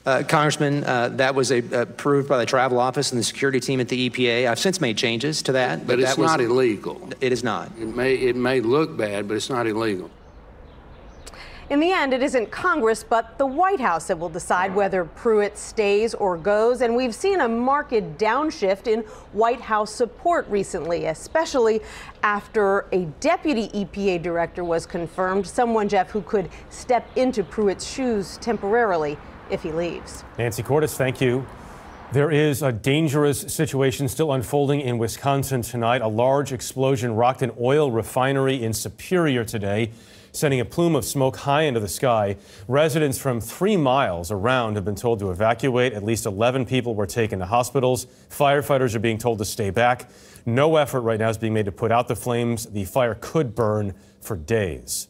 Congressman, that was approved by the travel office and the security team at the EPA. I've since made changes to that. But it's not illegal. It is not. It may look bad, but it's not illegal. In the end, it isn't Congress, but the White House that will decide whether Pruitt stays or goes. And we've seen a marked downshift in White House support recently, especially after a deputy EPA director was confirmed, someone, Jeff, who could step into Pruitt's shoes temporarily if he leaves. Nancy Cordes, thank you. There is a dangerous situation still unfolding in Wisconsin tonight. A large explosion rocked an oil refinery in Superior today, sending a plume of smoke high into the sky. Residents from 3 miles around have been told to evacuate. At least 11 people were taken to hospitals. Firefighters are being told to stay back. No effort right now is being made to put out the flames. The fire could burn for days.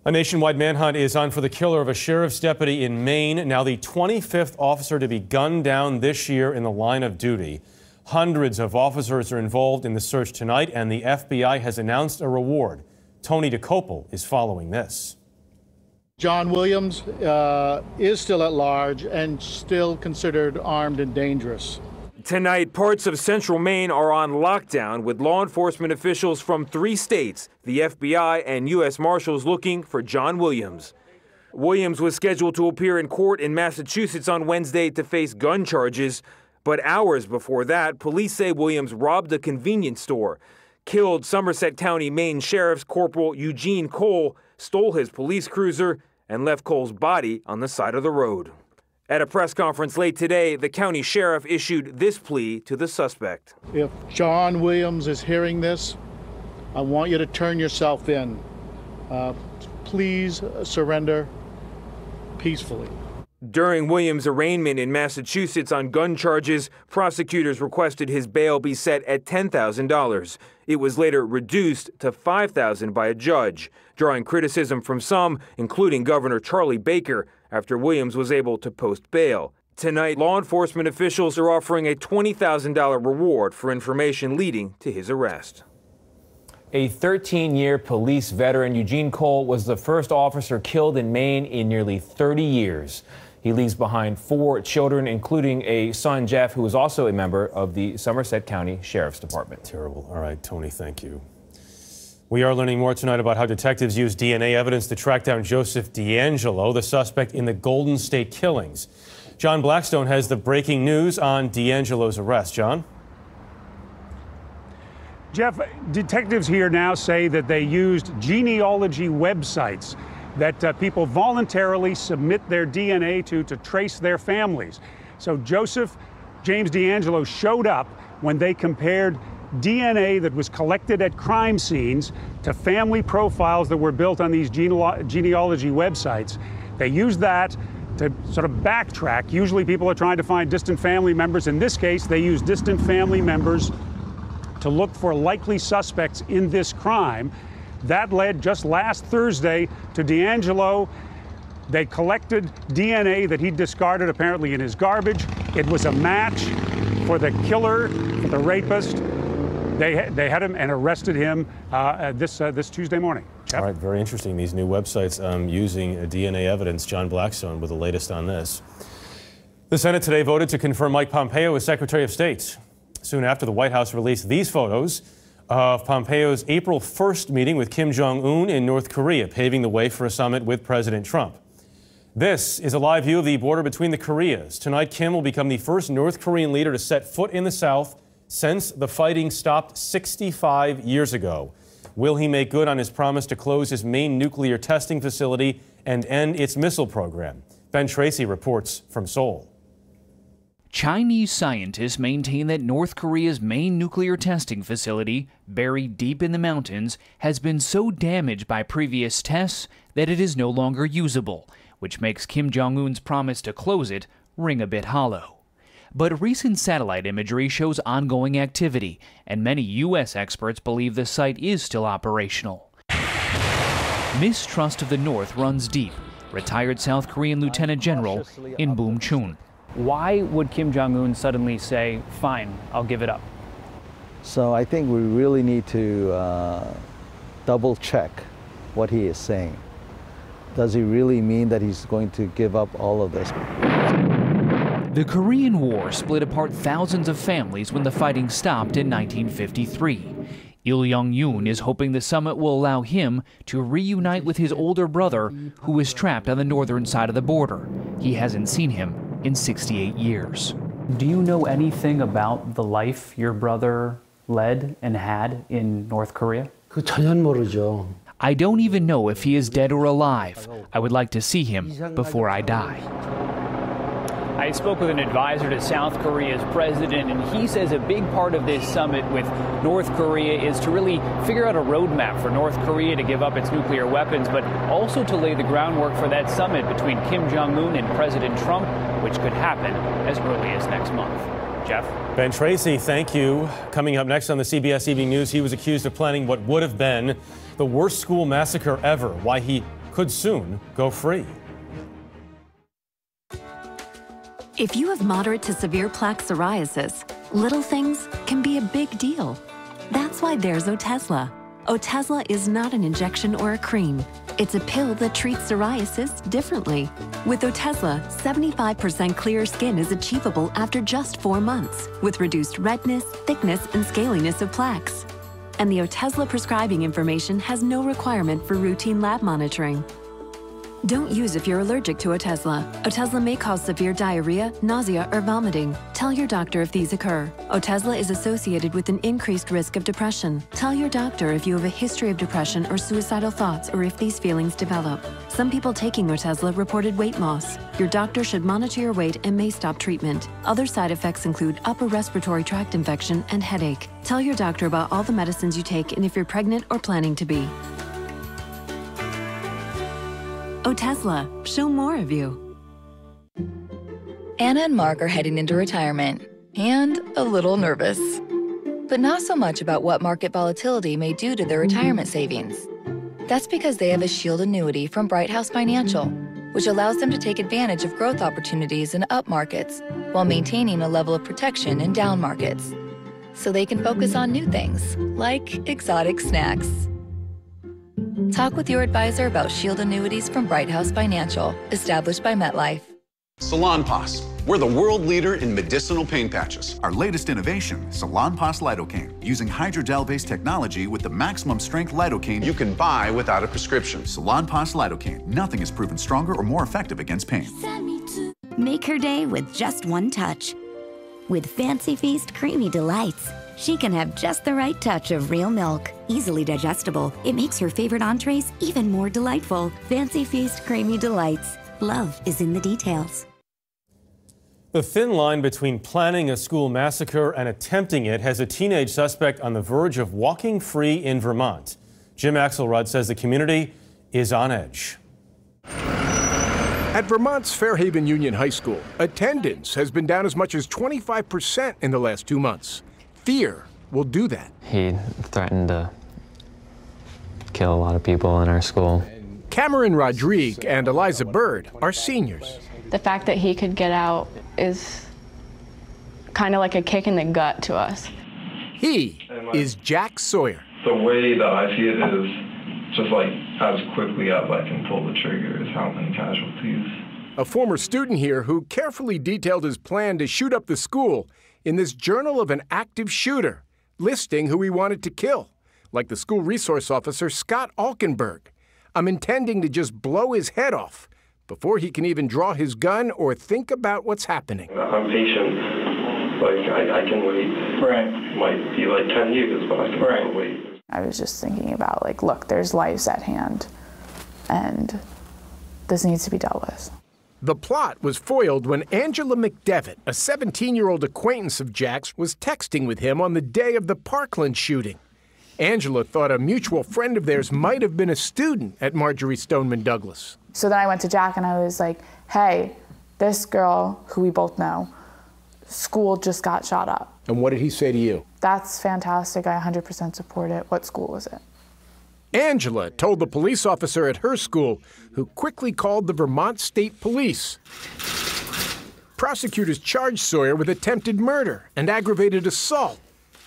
A nationwide manhunt is on for the killer of a sheriff's deputy in Maine, now the 25th officer to be gunned down this year in the line of duty. Hundreds of officers are involved in the search tonight, and the FBI has announced a reward. Tony DeCopel is following this. John Williams is still at large and still considered armed and dangerous. Tonight, parts of central Maine are on lockdown with law enforcement officials from 3 states, the FBI and U.S. Marshals looking for John Williams. Williams was scheduled to appear in court in Massachusetts on Wednesday to face gun charges, but hours before that, police say Williams robbed a convenience store, killed Somerset County, Maine Sheriff's Corporal Eugene Cole, stole his police cruiser, and left Cole's body on the side of the road. At a press conference late today, the county sheriff issued this plea to the suspect. If John Williams is hearing this, I want you to turn yourself in. Please surrender peacefully. During Williams' arraignment in Massachusetts on gun charges, prosecutors requested his bail be set at $10,000. It was later reduced to $5,000 by a judge, drawing criticism from some, including Governor Charlie Baker, after Williams was able to post bail. Tonight, law enforcement officials are offering a $20,000 reward for information leading to his arrest. A 13-year police veteran, Eugene Cole, was the first officer killed in Maine in nearly 30 years. He leaves behind 4 children, including a son, Jeff, who is also a member of the Somerset County Sheriff's Department. Terrible. All right, Tony, thank you. We are learning more tonight about how detectives used DNA evidence to track down Joseph DeAngelo, the suspect in the Golden State killings. John Blackstone has the breaking news on DeAngelo's arrest. John? Jeff, detectives here now say that they used genealogy websites that people voluntarily submit their DNA to trace their families. So Joseph James DeAngelo showed up when they compared DNA that was collected at crime scenes to family profiles that were built on these genealogy websites. They used that to sort of backtrack. Usually people are trying to find distant family members. In this case, they used distant family members to look for likely suspects in this crime. That led just last Thursday to DeAngelo. They collected DNA that he discarded apparently in his garbage. It was a match for the killer, for the rapist. They had him and arrested him this Tuesday morning. Jeff? All right, very interesting. These new websites using DNA evidence. John Blackstone with the latest on this. The Senate today voted to confirm Mike Pompeo as Secretary of State. Soon after, the White House released these photos of Pompeo's April 1st meeting with Kim Jong-un in North Korea, paving the way for a summit with President Trump. This is a live view of the border between the Koreas. Tonight, Kim will become the first North Korean leader to set foot in the South since the fighting stopped 65 years ago. Will he make good on his promise to close his main nuclear testing facility and end its missile program? Ben Tracy reports from Seoul. Chinese scientists maintain that North Korea's main nuclear testing facility, buried deep in the mountains, has been so damaged by previous tests that it is no longer usable, which makes Kim Jong-un's promise to close it ring a bit hollow. But recent satellite imagery shows ongoing activity, and many U.S. experts believe the site is still operational. Mistrust of the North runs deep. Retired South Korean Lieutenant General In Boom-chun. Why would Kim Jong-un suddenly say, fine, I'll give it up? So I think we really need to double check what he is saying. Does he really mean that he's going to give up all of this? The Korean War split apart thousands of families when the fighting stopped in 1953. Il Young-yoon is hoping the summit will allow him to reunite with his older brother, who is trapped on the northern side of the border. He hasn't seen him in 68 years. Do you know anything about the life your brother led and had in North Korea? I don't even know if he is dead or alive. I would like to see him before I die. I spoke with an advisor to South Korea's president, and he says a big part of this summit with North Korea is to really figure out a roadmap for North Korea to give up its nuclear weapons, but also to lay the groundwork for that summit between Kim Jong-un and President Trump, which could happen as early as next month. Jeff? Ben Tracy, thank you. Coming up next on the CBS Evening News, he was accused of planning what would have been the worst school massacre ever, why he could soon go free. If you have moderate to severe plaque psoriasis, little things can be a big deal. That's why there's Otezla. Otezla is not an injection or a cream. It's a pill that treats psoriasis differently. With Otezla, 75% clear skin is achievable after just 4 months, with reduced redness, thickness, and scaliness of plaques. And the Otezla prescribing information has no requirement for routine lab monitoring. Don't use if you're allergic to Otezla. Otezla may cause severe diarrhea, nausea, or vomiting. Tell your doctor if these occur. Otezla is associated with an increased risk of depression. Tell your doctor if you have a history of depression or suicidal thoughts, or if these feelings develop. Some people taking Otezla reported weight loss. Your doctor should monitor your weight and may stop treatment. Other side effects include upper respiratory tract infection and headache. Tell your doctor about all the medicines you take and if you're pregnant or planning to be. Otezla, show more of you. Anna and Mark are heading into retirement and a little nervous, but not so much about what market volatility may do to their retirement savings. That's because they have a Shield annuity from Bright House Financial, which allows them to take advantage of growth opportunities in up markets while maintaining a level of protection in down markets. So they can focus on new things, like exotic snacks. Talk with your advisor about Shield annuities from Bright House Financial, established by MetLife. Salonpas. We're the world leader in medicinal pain patches. Our latest innovation, Salonpas Lidocaine, using hydrogel-based technology with the maximum strength lidocaine you can buy without a prescription. Salonpas Lidocaine. Nothing is proven stronger or more effective against pain. Make her day with just one touch. With Fancy Feast Creamy Delights, she can have just the right touch of real milk. Easily digestible, it makes her favorite entrees even more delightful. Fancy Feast Creamy Delights. Love is in the details. The thin line between planning a school massacre and attempting it has a teenage suspect on the verge of walking free in Vermont. Jim Axelrod says the community is on edge. At Vermont's Fairhaven Union High School, attendance has been down as much as 25% in the last 2 months. Fear will do that. He threatened to kill a lot of people in our school. Cameron Rodrigue and Eliza Bird are seniors. The fact that he could get out is kind of like a kick in the gut to us. He is Jack Sawyer. The way that I see it is just like as quickly as I can pull the trigger is how many casualties. A former student here who carefully detailed his plan to shoot up the school in this journal of an active shooter, listing who he wanted to kill, like the school resource officer Scott Alkenberg. I'm intending to just blow his head off before he can even draw his gun or think about what's happening. I'm patient. Like, I can wait. Right. Might be like 10 years, but I can wait. I was just thinking about, like, look, there's lives at hand, and this needs to be dealt with. The plot was foiled when Angela McDevitt, a 17-year-old acquaintance of Jack's, was texting with him on the day of the Parkland shooting. Angela thought a mutual friend of theirs might have been a student at Marjorie Stoneman Douglas. So then I went to Jack and I was like, hey, this girl, who we both know, school just got shot up. And what did he say to you? That's fantastic. I 100% support it. What school was it? Angela told the police officer at her school, who quickly called the Vermont State Police. Prosecutors charged Sawyer with attempted murder and aggravated assault,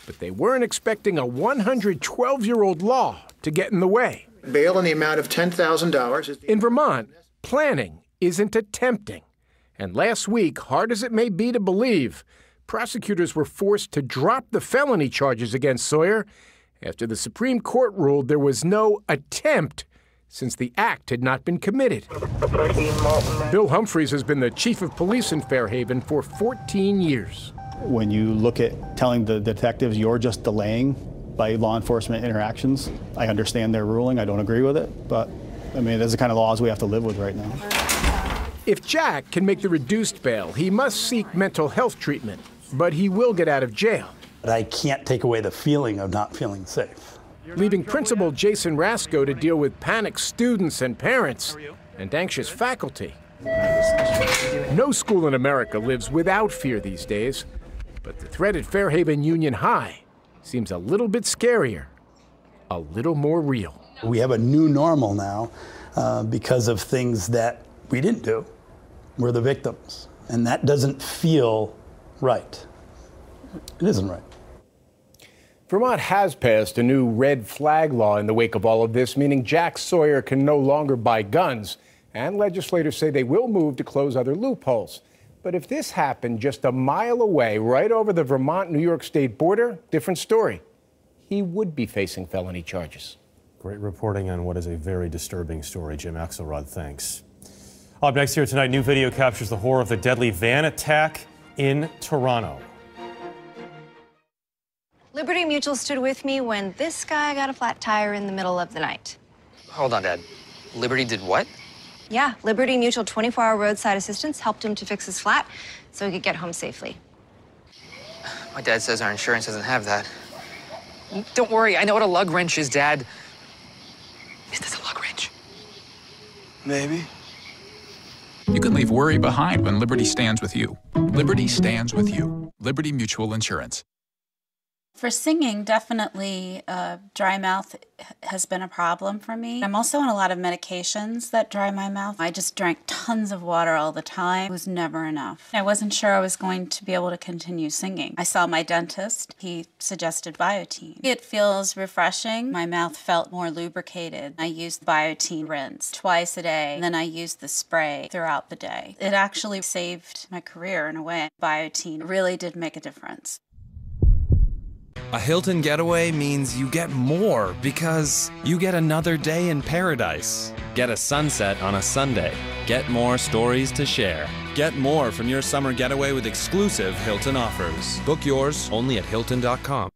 but they weren't expecting a 112-year-old law to get in the way. Bail in the amount of $10,000. In Vermont, planning isn't attempting. And last week, hard as it may be to believe, prosecutors were forced to drop the felony charges against Sawyer after the Supreme Court ruled there was no attempt since the act had not been committed. Bill Humphreys has been the chief of police in Fairhaven for 14 years. When you look at telling the detectives you're just delaying by law enforcement interactions, I understand their ruling. I don't agree with it, but I mean, those are the kind of laws we have to live with right now. If Jack can make the reduced bail, he must seek mental health treatment, but he will get out of jail. But I can't take away the feeling of not feeling safe. Leaving Principal Jason Rasco to deal with panicked students and parents and anxious faculty. No school in America lives without fear these days, but the threat at Fairhaven Union High seems a little bit scarier, a little more real. We have a new normal now because of things that we didn't do. We're the victims, and that doesn't feel right. It isn't right. Vermont has passed a new red flag law in the wake of all of this, meaning Jack Sawyer can no longer buy guns, and legislators say they will move to close other loopholes. But if this happened just a mile away, right over the Vermont-New York state border, different story. He would be facing felony charges. Great reporting on what is a very disturbing story. Jim Axelrod, thanks. Up next here tonight, new video captures the horror of the deadly van attack in Toronto. Liberty Mutual stood with me when this guy got a flat tire in the middle of the night. Hold on, Dad. Liberty did what? Yeah, Liberty Mutual 24-hour roadside assistance helped him to fix his flat so he could get home safely. My dad says our insurance doesn't have that. Don't worry, I know what a lug wrench is, Dad. Is this a lug wrench? Maybe. You can leave worry behind when Liberty stands with you. Liberty stands with you. Liberty Mutual Insurance. For singing, definitely dry mouth has been a problem for me. I'm also on a lot of medications that dry my mouth. I just drank tons of water all the time. It was never enough. I wasn't sure I was going to be able to continue singing. I saw my dentist. He suggested Biotine. It feels refreshing. My mouth felt more lubricated. I used Biotine rinse twice a day, and then I used the spray throughout the day. It actually saved my career in a way. Biotine really did make a difference. A Hilton getaway means you get more because you get another day in paradise. Get a sunset on a Sunday. Get more stories to share. Get more from your summer getaway with exclusive Hilton offers. Book yours only at Hilton.com.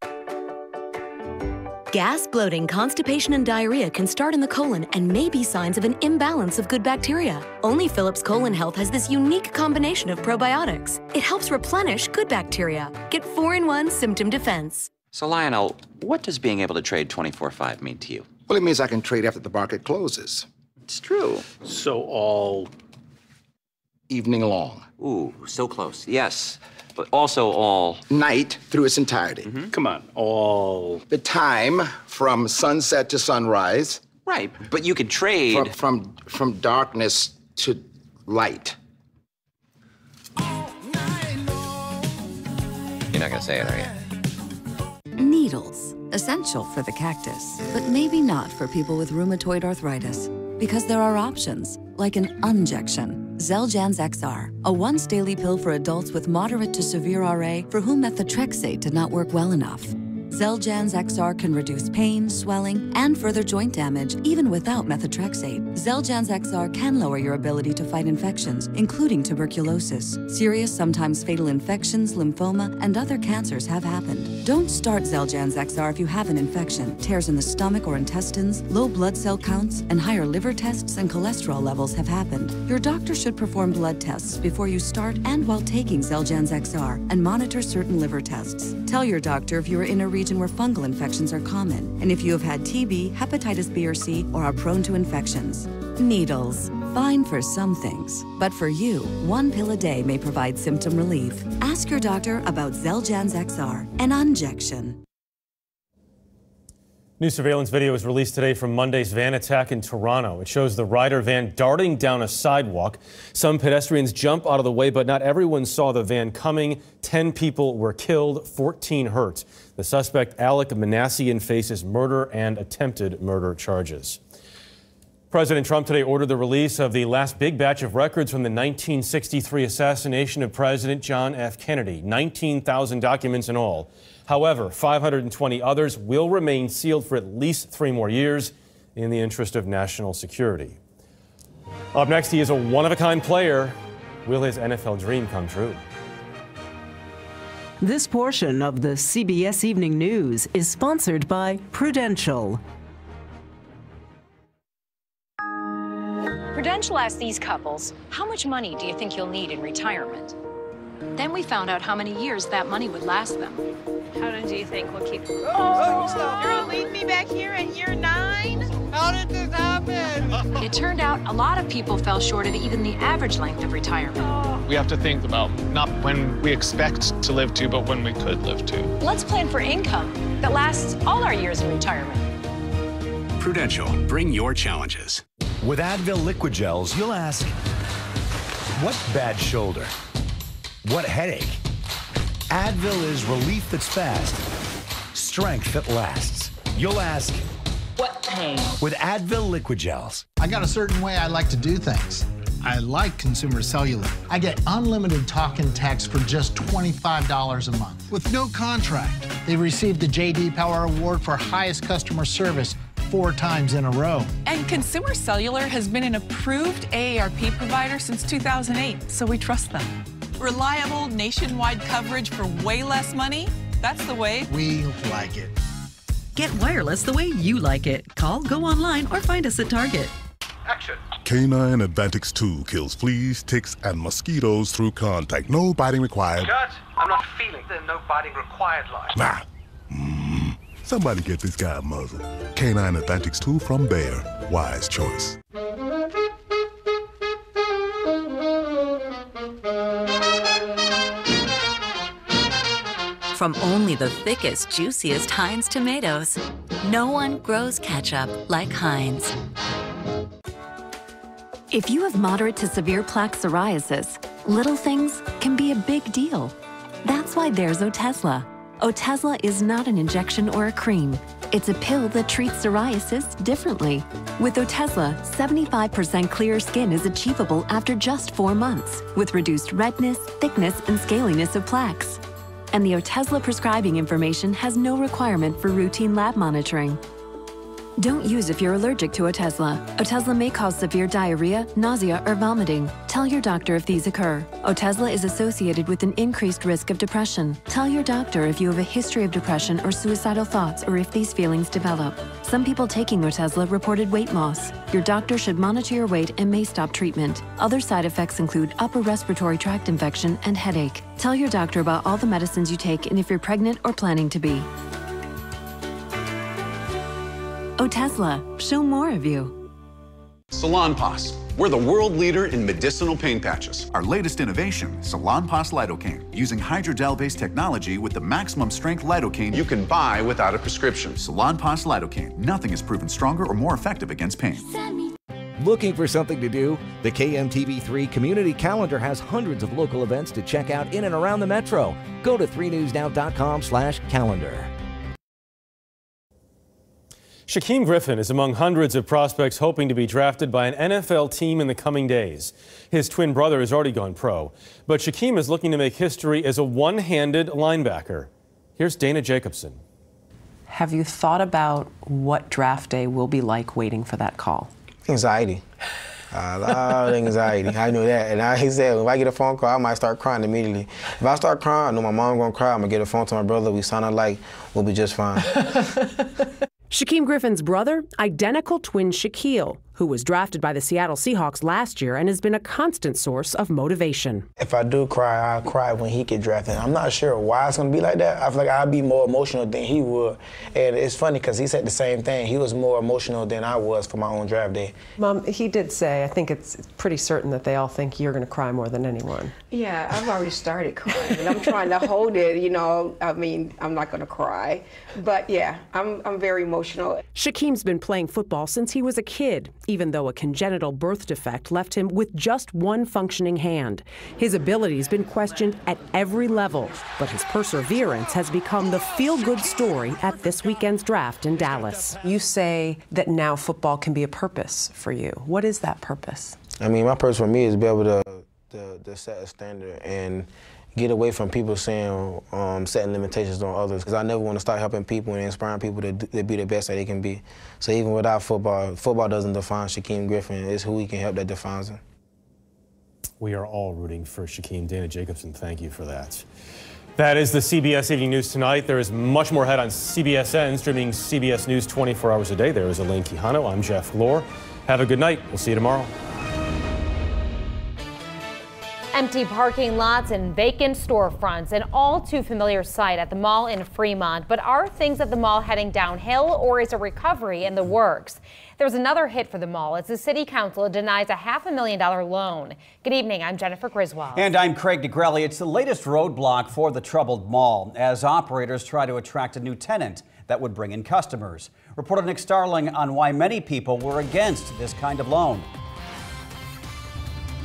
Gas, bloating, constipation, and diarrhea can start in the colon and may be signs of an imbalance of good bacteria. Only Philips Colon Health has this unique combination of probiotics. It helps replenish good bacteria. Get 4-in-1 symptom defense. So, Lionel, what does being able to trade 24/5 mean to you? Well, it means I can trade after the market closes. It's true. So all evening long. Ooh, so close. Yes, but also all night through its entirety. Come on, all the time from sunset to sunrise. Right, but you could trade from darkness to light. You're not gonna say it, are you? Needles, essential for the cactus, but maybe not for people with rheumatoid arthritis. Because there are options, like an injection. Xeljanz XR, a once-daily pill for adults with moderate to severe RA for whom methotrexate did not work well enough. Xeljanz XR can reduce pain, swelling, and further joint damage even without methotrexate. Xeljanz XR can lower your ability to fight infections, including tuberculosis. Serious, sometimes fatal infections, lymphoma, and other cancers have happened. Don't start Xeljanz XR if you have an infection, tears in the stomach or intestines, low blood cell counts, and higher liver tests and cholesterol levels have happened. Your doctor should perform blood tests before you start and while taking Xeljanz XR and monitor certain liver tests. Tell your doctor if you are in a region where fungal infections are common, and if you have had TB, hepatitis B or C, or are prone to infections. Needles. Fine for some things, but for you, 1 pill a day may provide symptom relief. Ask your doctor about Xeljanz XR, an injection. New surveillance video was released today from Monday's van attack in Toronto. It shows the rider van darting down a sidewalk. Some pedestrians jump out of the way, but not everyone saw the van coming. 10 people were killed, 14 hurt. The suspect, Alec Manassian, faces murder and attempted murder charges. President Trump today ordered the release of the last big batch of records from the 1963 assassination of President John F. Kennedy, 19,000 documents in all. However, 520 others will remain sealed for at least 3 more years in the interest of national security. Up next, he is a one-of-a-kind player. Will his NFL dream come true? This portion of the CBS Evening News is sponsored by Prudential. Prudential asked these couples, how much money do you think you'll need in retirement? Then we found out how many years that money would last them. How long do you think we'll keep? Oh, stop. You're gonna leave me back here at year 9? How did this happen? It turned out a lot of people fell short of even the average length of retirement. We have to think about not when we expect to live to, but when we could live to. Let's plan for income that lasts all our years in retirement. Prudential, bring your challenges. With Advil Liquid Gels, you'll ask, what bad shoulder? What headache? Advil is relief that's fast, strength that lasts. You'll ask, what pain? With Advil Liquid Gels. I got a certain way I like to do things. I like Consumer Cellular. I get unlimited talk and text for just $25 a month with no contract. They received the J.D. Power Award for highest customer service 4 times in a row. And Consumer Cellular has been an approved AARP provider since 2008, so we trust them. Reliable nationwide coverage for way less money? That's the way. We like it. Get wireless the way you like it. Call, go online, or find us at Target. Action. Canine Advantix 2 kills fleas, ticks, and mosquitoes through contact. No biting required. Judge, I'm not feeling the no biting required line. Nah. Somebody get this guy a muzzle. Canine Advantix 2 from Bayer. Wise choice. from only the thickest, juiciest Heinz tomatoes. No one grows ketchup like Heinz. If you have moderate to severe plaque psoriasis, little things can be a big deal. That's why there's Otezla. Otezla is not an injection or a cream. It's a pill that treats psoriasis differently. With Otezla, 75% clear skin is achievable after just 4 months, with reduced redness, thickness, and scaliness of plaques. And the Otezla prescribing information has no requirement for routine lab monitoring. Don't use if you're allergic to Otezla. Otezla may cause severe diarrhea, nausea, or vomiting. Tell your doctor if these occur. Otezla is associated with an increased risk of depression. Tell your doctor if you have a history of depression or suicidal thoughts, or if these feelings develop. Some people taking Otezla reported weight loss. Your doctor should monitor your weight and may stop treatment. Other side effects include upper respiratory tract infection and headache. Tell your doctor about all the medicines you take and if you're pregnant or planning to be. Otezla, show more of you. Salonpas. We're the world leader in medicinal pain patches. Our latest innovation, Salonpas Lidocaine, using hydrogel-based technology with the maximum strength lidocaine you can buy without a prescription. Salonpas Lidocaine. Nothing is proven stronger or more effective against pain. Looking for something to do? The KMTV3 Community Calendar has hundreds of local events to check out in and around the metro. Go to 3newsnow.com/calendar. Shaquem Griffin is among hundreds of prospects hoping to be drafted by an NFL team in the coming days. His twin brother has already gone pro, but Shaquem is looking to make history as a one-handed linebacker. Here's Dana Jacobson. Have you thought about what draft day will be like waiting for that call? Anxiety. A lot of anxiety. I know that. And I said, if I get a phone call, I might start crying immediately. If I start crying, I know my mom's going to cry. I'm going to get a phone to my brother. We sound alike. We'll be just fine. Shaquem Griffin's brother, identical twin Shaquille, who was drafted by the Seattle Seahawks last year and has been a constant source of motivation. If I do cry, I'll cry when he get drafted. I'm not sure why it's going to be like that. I feel like I'll be more emotional than he would. And it's funny because he said the same thing. He was more emotional than I was for my own draft day. Mom, he did say, I think it's pretty certain that they all think you're going to cry more than anyone. Yeah, I've already started crying. And I'm trying to hold it, you know. I mean, I'm not going to cry. But yeah, I'm very emotional. Shaquem's been playing football since he was a kid, even though a congenital birth defect left him with just one functioning hand. His ability has been questioned at every level, but his perseverance has become the feel-good story at this weekend's draft in Dallas. You say that now football can be a purpose for you. What is that purpose? I mean, my purpose for me is to be able to set a standard and get away from people saying, setting limitations on others. Because I never want to start helping people and inspiring people to be the best that they can be. So even without football, football doesn't define Shaquem Griffin. It's who he can help that defines him. We are all rooting for Shaquem. Dana Jacobson, thank you for that. That is the CBS Evening News tonight. There is much more ahead on CBSN, streaming CBS News 24 hours a day. There is Elaine Quijano. I'm Jeff Glor. Have a good night. We'll see you tomorrow. Empty parking lots and vacant storefronts, an all too familiar sight at the mall in Fremont. But are things at the mall heading downhill, or is a recovery in the works? There's another hit for the mall as the city council denies a $500,000 loan. Good evening, I'm Jennifer Griswold. And I'm Craig DeGrelli. It's the latest roadblock for the troubled mall as operators try to attract a new tenant that would bring in customers. Reporter Nick Starling on why many people were against this kind of loan.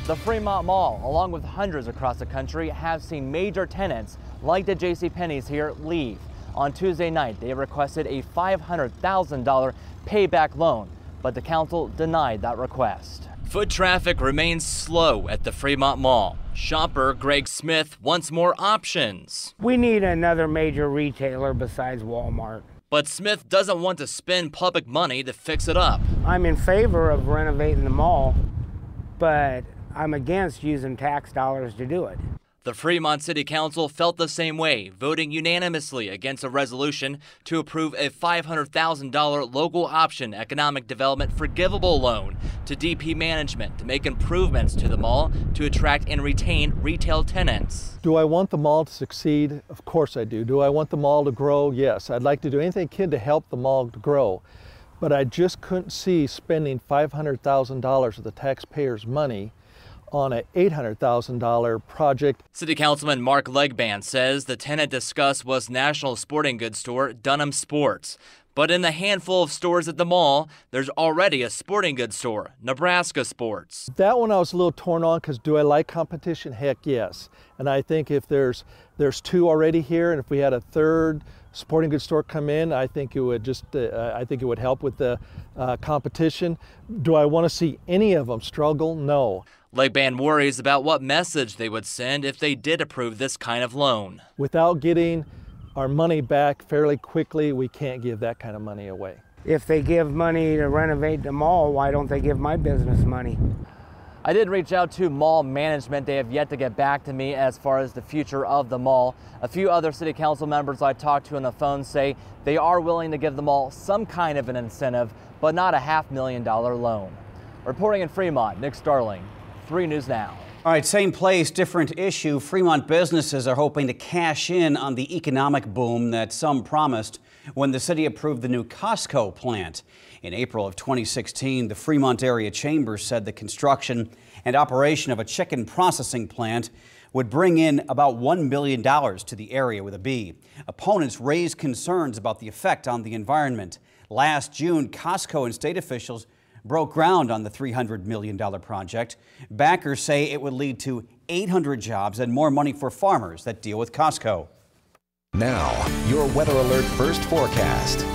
The Fremont Mall, along with hundreds across the country, have seen major tenants like the JCPenney's here leave. On Tuesday night, they requested a $500,000 payback loan, but the council denied that request. Foot traffic remains slow at the Fremont Mall. Shopper Greg Smith wants more options. We need another major retailer besides Walmart. But Smith doesn't want to spend public money to fix it up. I'm in favor of renovating the mall, but I'm against using tax dollars to do it. The Fremont City Council felt the same way, voting unanimously against a resolution to approve a $500,000 local option economic development forgivable loan to DP Management to make improvements to the mall to attract and retain retail tenants. Do I want the mall to succeed? Of course I do. Do I want the mall to grow? Yes. I'd like to do anything I can to help the mall to grow. But I just couldn't see spending $500,000 of the taxpayers' money on an $800,000 project. City Councilman Mark Legband says the tenant discussed was national sporting goods store Dunham Sports. But in the handful of stores at the mall, there's already a sporting goods store, Nebraska Sports. That one I was a little torn on because do I like competition? Heck yes. And I think if there's two already here, and if we had a third sporting goods store come in, I think it would just I think it would help with the competition. Do I want to see any of them struggle? No. Legband worries about what message they would send if they did approve this kind of loan. Without getting our money back fairly quickly, we can't give that kind of money away. If they give money to renovate the mall, why don't they give my business money? I did reach out to mall management. They have yet to get back to me as far as the future of the mall. A few other city council members I talked to on the phone say they are willing to give the mall some kind of an incentive, but not a $500,000 loan. Reporting in Fremont, Nick Starling, 3 News Now. All right, same place, different issue. Fremont businesses are hoping to cash in on the economic boom that some promised when the city approved the new Costco plant. In April of 2016, the Fremont Area Chamber said the construction and operation of a chicken processing plant would bring in about $1 billion to the area with a B. Opponents raised concerns about the effect on the environment. Last June, Costco and state officials broke ground on the $300 million project. Backers say it would lead to 800 jobs and more money for farmers that deal with Costco. Now, your Weather Alert First Forecast.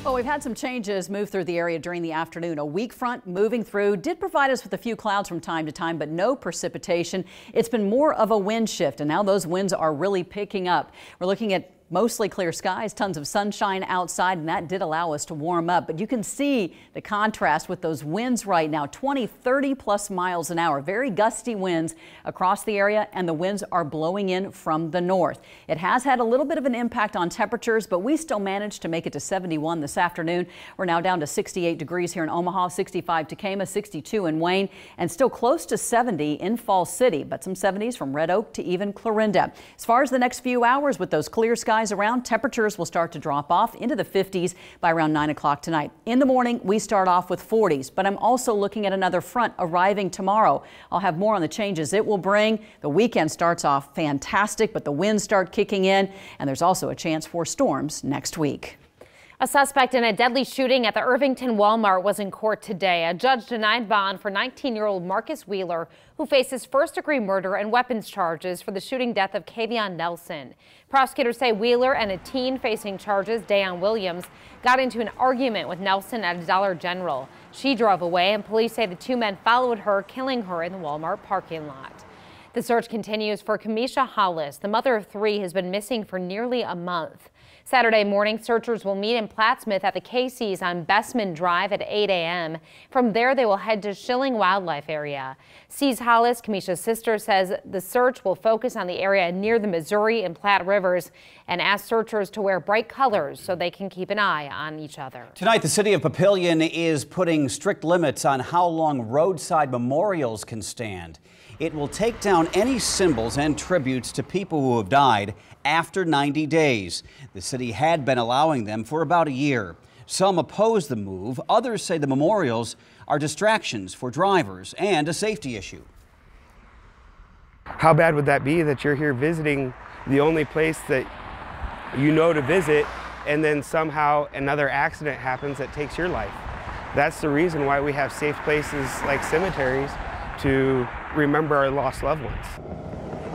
Well, we've had some changes move through the area during the afternoon. A weak front moving through did provide us with a few clouds from time to time, but no precipitation. It's been more of a wind shift, and now those winds are really picking up. We're looking at mostly clear skies, tons of sunshine outside, and that did allow us to warm up. But you can see the contrast with those winds right now, 20, 30 plus miles an hour. Very gusty winds across the area, and the winds are blowing in from the north. It has had a little bit of an impact on temperatures, but we still managed to make it to 71 this afternoon. We're now down to 68 degrees here in Omaha, 65 Tacoma, 62 in Wayne, and still close to 70 in Falls City, but some 70s from Red Oak to even Clarinda. As far as the next few hours with those clear skies around, temperatures will start to drop off into the 50s by around 9 o'clock tonight. In the morning, we start off with 40s, but I'm also looking at another front arriving tomorrow. I'll have more on the changes it will bring. The weekend starts off fantastic, but the winds start kicking in, and there's also a chance for storms next week. A suspect in a deadly shooting at the Irvington Walmart was in court today. A judge denied bond for 19-year-old Marcus Wheeler, who faces first-degree murder and weapons charges for the shooting death of Kavion Nelson. Prosecutors say Wheeler and a teen facing charges, Dayon Williams, got into an argument with Nelson at a Dollar General. She drove away, and police say the two men followed her, killing her in the Walmart parking lot. The search continues for Kamisha Hollis. The mother of 3 has been missing for nearly a month. Saturday morning, searchers will meet in Plattsmouth at the Casey's on Bestman Drive at 8 a.m. From there, they will head to Schilling Wildlife Area. Cease Hollis, Kamisha's sister, says the search will focus on the area near the Missouri and Platte Rivers and ask searchers to wear bright colors so they can keep an eye on each other. Tonight, the city of Papillion is putting strict limits on how long roadside memorials can stand. It will take down any symbols and tributes to people who have died after 90 days. The city had been allowing them for about a year. Some oppose the move. Others say the memorials are distractions for drivers and a safety issue. How bad would that be that you're here visiting the only place that you know to visit, and then somehow another accident happens that takes your life? That's the reason why we have safe places like cemeteries to remember our lost loved ones.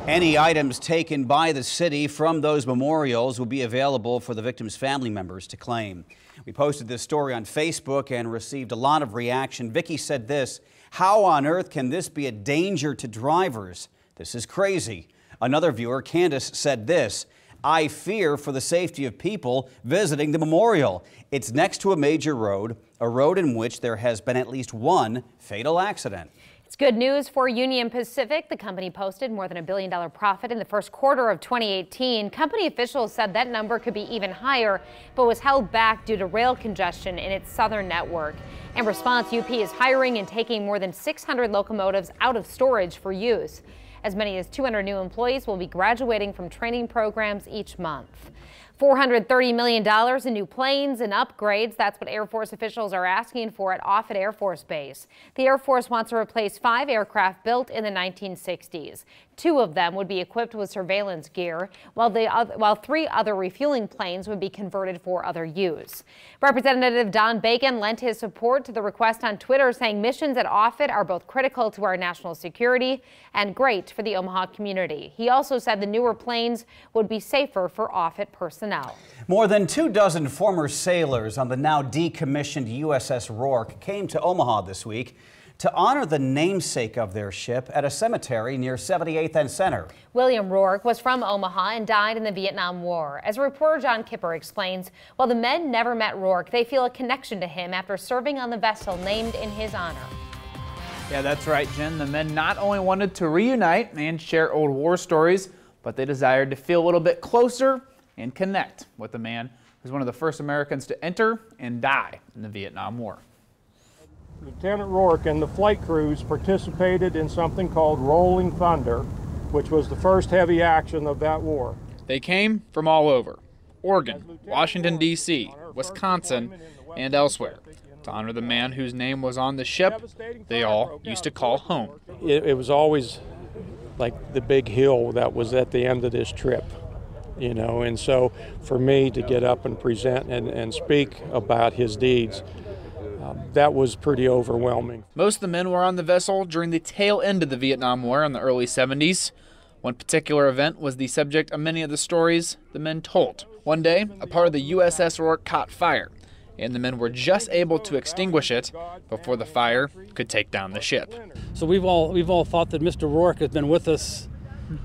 Any items taken by the city from those memorials will be available for the victims' family members to claim. We posted this story on Facebook and received a lot of reaction. Vicky said this: "How on earth can this be a danger to drivers? This is crazy." Another viewer, Candace, said this: "I fear for the safety of people visiting the memorial. It's next to a major road, a road in which there has been at least one fatal accident." It's good news for Union Pacific. The company posted more than $1 billion profit in the first quarter of 2018. Company officials said that number could be even higher, but was held back due to rail congestion in its southern network. In response, UP is hiring and taking more than 600 locomotives out of storage for use. As many as 200 new employees will be graduating from training programs each month. $430 million in new planes and upgrades. That's what Air Force officials are asking for at Offutt Air Force Base. The Air Force wants to replace 5 aircraft built in the 1960s. 2 of them would be equipped with surveillance gear, while 3 other refueling planes would be converted for other use. Representative Don Bacon lent his support to the request on Twitter, saying missions at Offutt are both critical to our national security and great for the Omaha community. He also said the newer planes would be safer for Offutt personnel. More than 24 former sailors on the now decommissioned U.S.S. Roark came to Omaha this week to honor the namesake of their ship at a cemetery near 78th and Center. William Roark was from Omaha and died in the Vietnam War. As reporter John Kipper explains, while the men never met Roark, they feel a connection to him after serving on the vessel named in his honor. Yeah, that's right, Jen. The men not only wanted to reunite and share old war stories, but they desired to feel a little bit closer and connect with the man who's one of the first Americans to enter and die in the Vietnam War. Lieutenant Roark and the flight crews participated in something called Rolling Thunder, which was the first heavy action of that war. They came from all over: Oregon, Washington, D.C., Wisconsin, and elsewhere, to honor the man whose name was on the ship they all used to call home. It was always like the big hill that was at the end of this trip, you know, and so for me to get up and present and speak about his deeds, that was pretty overwhelming. Most of the men were on the vessel during the tail end of the Vietnam War in the early 70s. One particular event was the subject of many of the stories the men told. One day, a part of the U.S.S. Roark caught fire, and the men were just able to extinguish it before the fire could take down the ship. So we've all thought that Mr. Roark has been with us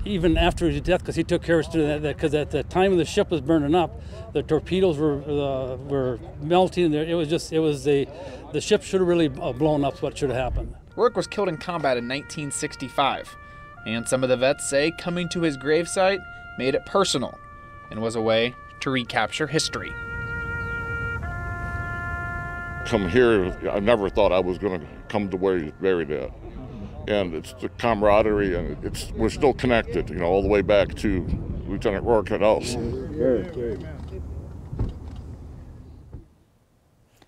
even after his death, because he took care of us, because at the time the ship was burning up, the torpedoes were melting. The ship should have really blown up. What should have happened. Roark was killed in combat in 1965, and some of the vets say coming to his gravesite made it personal and was a way to recapture history. Come here, I never thought I was going to come to where he's buried at. And it's the camaraderie, and we're still connected, you know, all the way back to Lieutenant Roark and us.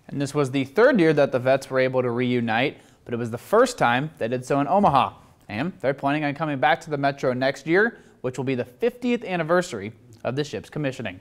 And this was the 3rd year that the vets were able to reunite, but it was the first time they did so in Omaha. And they're planning on coming back to the Metro next year, which will be the 50th anniversary of the ship's commissioning.